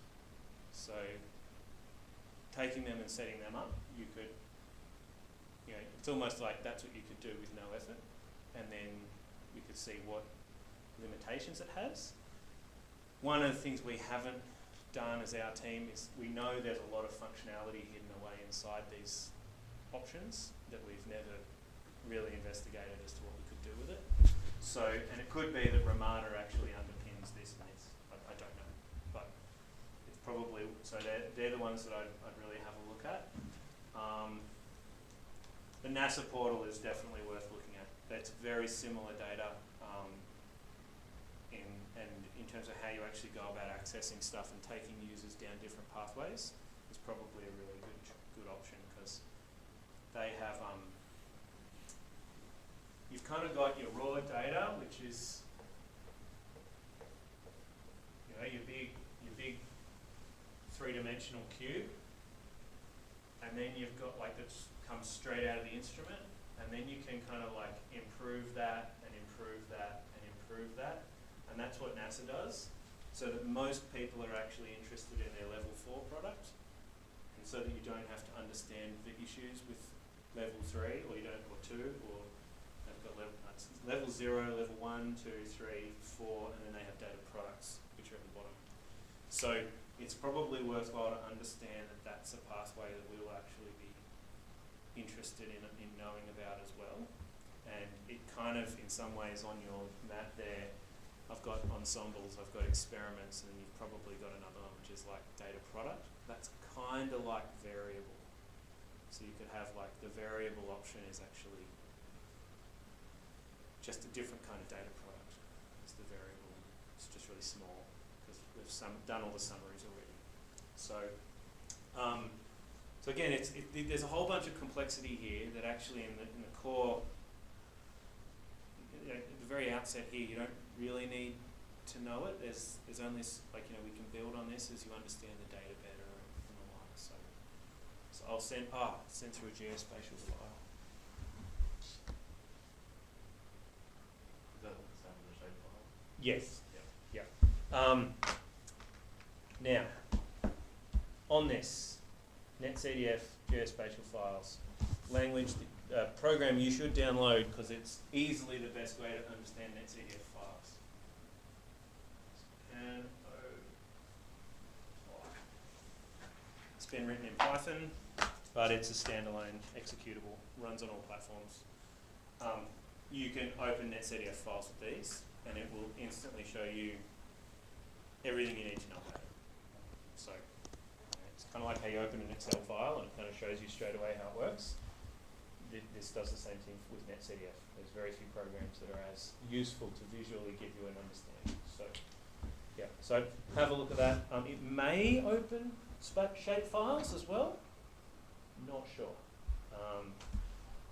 So taking them and setting them up, you could, it's almost like that's what you could do with no effort, and then we could see what limitations it has. One of the things we haven't done as our team is we know there's a lot of functionality hidden away inside these options that we've never really investigated as to what we could do with it. So, and it could be that Ramada actually underpins this and this. I don't know, but it's probably, so they're the ones that I'd really have a look at. The NASA portal is definitely worth looking at. That's very similar data in terms of how you actually go about accessing stuff and taking users down different pathways. Is probably a really good option because they have you've kind of got your raw data, which is your big three-dimensional cube, and then you've got like that comes straight out of the instrument, and then you can kind of like improve that and improve that and improve that, and that's what NASA does, so that most people are actually interested in their level 4 product, and so that you don't have to understand the issues with level 3 or 2, or they've got level 0, level 1, 2, 3, 4, and then they have data products which are at the bottom. So it's probably worthwhile to understand that that's a pathway that we will actually be interested in knowing about as well. And it kind of, in some ways, on your map there, I've got ensembles, I've got experiments, and then you've probably got another one which is like data product. That's kind of like variable. So you could have like the variable option is actually just a different kind of data product. It's the variable. It's just really small because we've done all the summaries already. So, so again, there's a whole bunch of complexity here that actually in the core, at the very outset here, you don't really need to know it. There's only we can build on this as you understand the data better and the like. So I'll send through a geospatial file. Is that the same as the shape file? Yes. Yeah. Now, on this, NetCDF geospatial files, language, program you should download because it's easily the best way to understand NetCDF files. It's been written in Python, but it's a standalone executable, runs on all platforms. You can open NetCDF files with these, and it will instantly show you everything you need to know about it. So it's kind of like how you open an Excel file, and it kind of shows you straight away how it works. This does the same thing with NetCDF. There's very few programs that are as useful to visually give you an understanding. So, yeah. So have a look at that. It may open shape files as well. Not sure.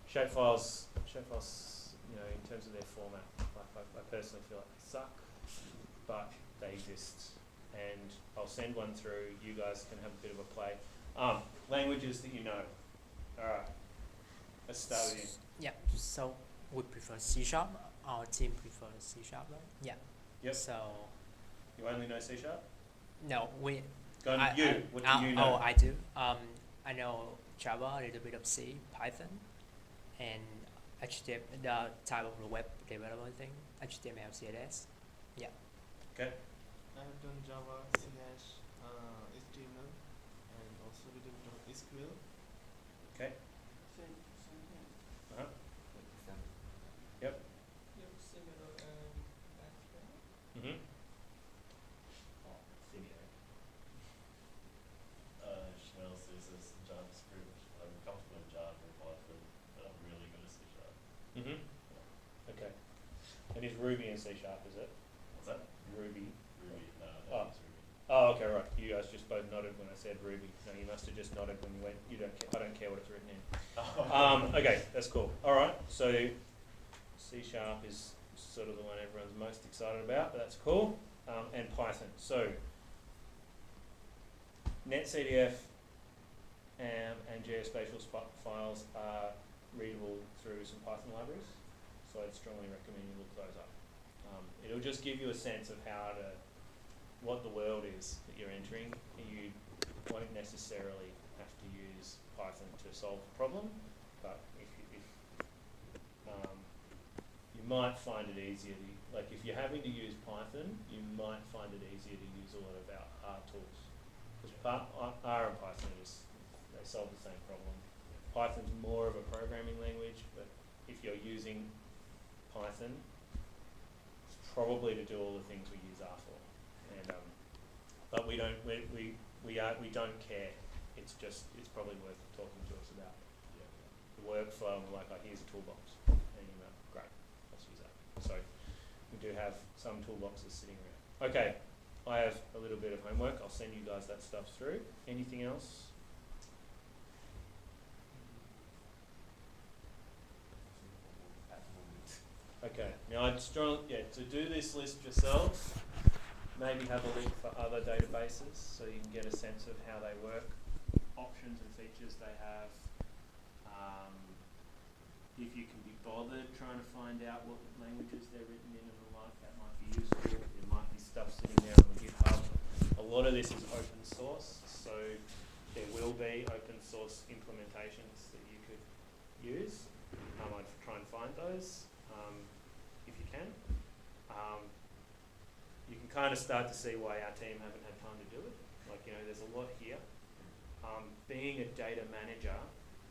Shape files, in terms of their format, I personally feel like they suck, but they exist. And I'll send one through. You guys can have a bit of a play. Languages that you know. All right. Let's start with you. Yeah, so we prefer C#. Our team prefers C#, right? Yeah. Yep. So, You only know C#? no, Go on, what do you know? Oh, I do. I know Java, a little bit of C, Python, and HTML, the type of the web development thing, HTML, CSS. Yeah. Okay. I have done Java, HTML, and also a little bit of SQL. Okay. Same thing. Uh-huh. Yep, similar background. Mm-hmm. HTML, CSS, and JavaScript. I'm comfortable in Java and Python, but I'm really good at C#. Mm-hmm. Okay. And is Ruby and C#, is it? What's that? Ruby. Ruby. No, Oh. I don't use Ruby. Oh, okay, right. You guys just both nodded when I said Ruby. No, you must have just nodded when you went, you don't I don't care what it's written in. Okay, that's cool. All right, so C# is sort of the one everyone's most excited about, but that's cool. And Python. So NetCDF and geospatial files are readable through some Python libraries, so I'd strongly recommend you look those up. It'll just give you a sense of what the world is that you're entering. You won't necessarily have to use Python to solve the problem, but you might find it easier to, like if you're having to use Python, you might find it easier to use a lot of our R tools. Because R and Python they solve the same problem. Python's more of a programming language, but if you're using Python, it's probably to do all the things we use R for. And but we don't don't care. It's probably worth talking to us about the workflow. And we're like, oh, here's a toolbox, and you know, great, let's use that. So we do have some toolboxes sitting around. Okay, I have a little bit of homework. I'll send you guys that stuff through. Anything else? At the moment. Okay, now I'd to do this list yourselves, maybe have a look for other databases so you can get a sense of how they work, options and features they have. If you can be bothered trying to find out what languages they're written in and the like, that might be useful. There might be stuff sitting there on GitHub. A lot of this is open source, so there will be open source implementations that you could use. I'd try and find those if you can. You can kind of start to see why our team haven't had time to do it. Like, you know, there's a lot here. Being a data manager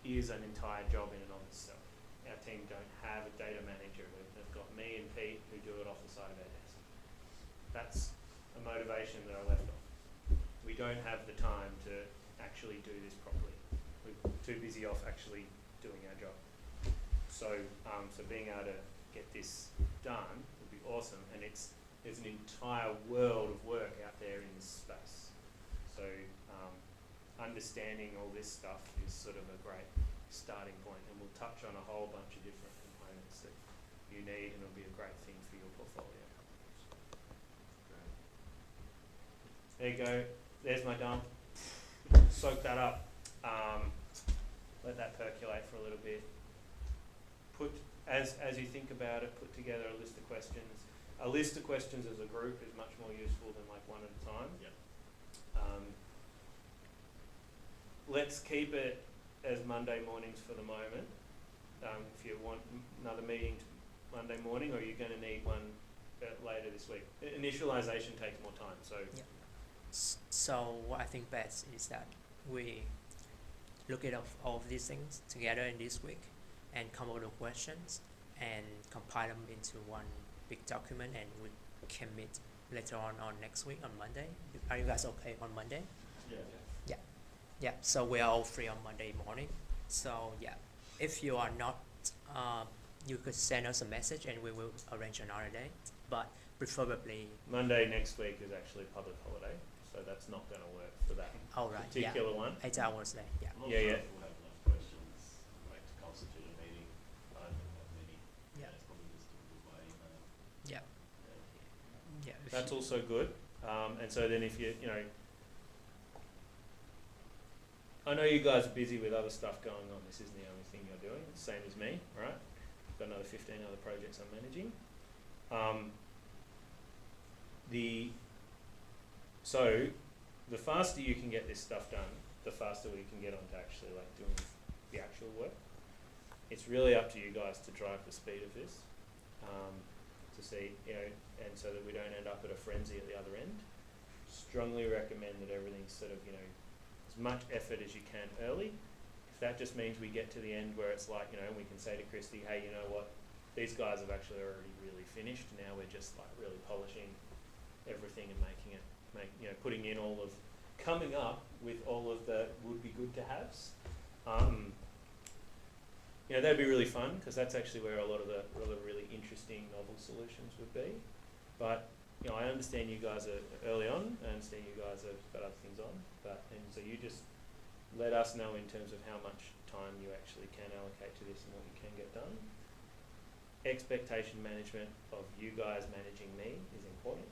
is an entire job in and of itself. Our team don't have a data manager. They've got me and Pete who do it off the side of our desk. That's a motivation that I left off. We don't have the time to actually do this properly. We're too busy off actually doing our job. So, so being able to get this done would be awesome. And there's an entire world of work out there in this space. So understanding all this stuff is sort of a great starting point, and we'll touch on a whole bunch of different components that you need, and it'll be a great thing for your portfolio. There you go. There's my dump. Soak that up. Let that percolate for a little bit. As you think about it, put together a list of questions. A list of questions as a group is much more useful than like one at a time. Yep. Let's keep it as Monday mornings for the moment. If you want another meeting Monday morning, or are you going to need one later this week? Initialization takes more time, so. Yeah. So what I think best is that we look at all of these things together in this week and come up with questions and compile them into one big document, and we can meet later on next week on Monday. Are you guys okay on Monday? Yeah. Yeah, so we are all free on Monday morning. So yeah, if you are not, you could send us a message and we will arrange another day. But preferably. Monday next week is actually a public holiday, so that's not going to work for that All right. particular one. 8 hours day. Yeah. I'm not Yeah, sure yeah. if we'll have enough questions like to constitute a meeting. I don't think that many. Yeah. It's probably just doable by email. Yeah. Yeah. Yeah. That's also good. And so then if you know, I know you guys are busy with other stuff going on. This isn't the only thing you're doing. Same as me, right? I've got another 15 other projects I'm managing. So the faster you can get this stuff done, the faster we can get on to actually like doing the actual work. It's really up to you guys to drive the speed of this, to see, you know, and so that we don't end up at a frenzy at the other end. Strongly recommend that everything's sort of, you know, as much effort as you can early. If that just means we get to the end where it's like, you know, we can say to Christy, hey, you know what, these guys have actually already really finished. Now we're just like really polishing everything and making it, you know, putting in all of, coming up with all of the would be good to haves. You you know, that'd be really fun because that's actually where a lot of the really interesting novel solutions would be. But you know, I understand you guys are early on. I understand you guys have got other things on. And so you just let us know in terms of how much time you actually can allocate to this and what you can get done. Expectation management of you guys managing me is important.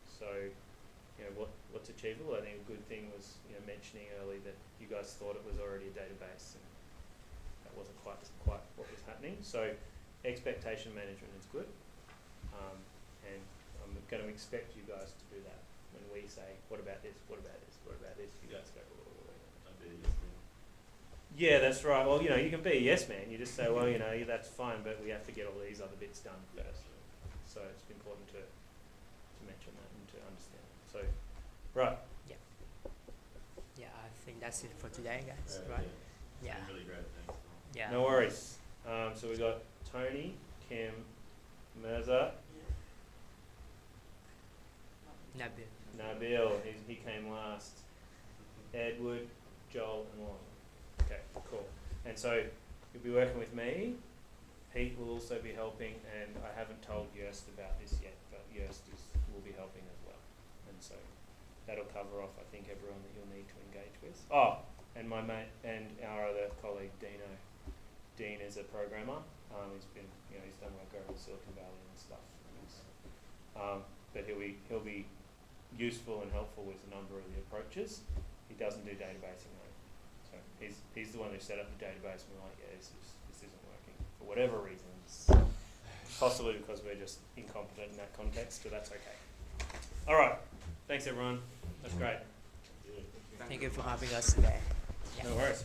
So, you know, what's achievable? I think a good thing was, you know, mentioning early that you guys thought it was already a database, and that wasn't quite what was happening. So, expectation management is good, and I'm going to expect you guys to do that when we say, "What about this? What about this? What about this?" You guys go, I'd be a yes man. "Yeah, that's right." Well, you know, you can be a yes man. You just say, "Well, you know, that's fine, but we have to get all these other bits done first." So it's important to mention that and to understand. So, right. Yeah, I think that's it for today, guys. Right? Yeah. Yeah. Really great, thanks. Yeah. No worries. So we got Tony, Kim, Mirza, Nabil. Nabil. He came last. Edward, Joel, and Long. Okay, cool. And so you'll be working with me. Pete will also be helping, and I haven't told Yerst about this yet, but Yerst will be helping as well. And so that'll cover off, I think, everyone that you'll need to engage with. Oh, and my mate and our other colleague, Dino. Dean is a programmer. He's been, you know, he's done work over in Silicon Valley and stuff. But he'll be useful and helpful with a number of the approaches. He doesn't do databasing though. So he's the one who set up the database and we're like, yeah, this isn't working for whatever reasons. Possibly because we're just incompetent in that context, but that's okay. All right. Thanks everyone. That's great. Thank you for having us today. Yeah. No worries.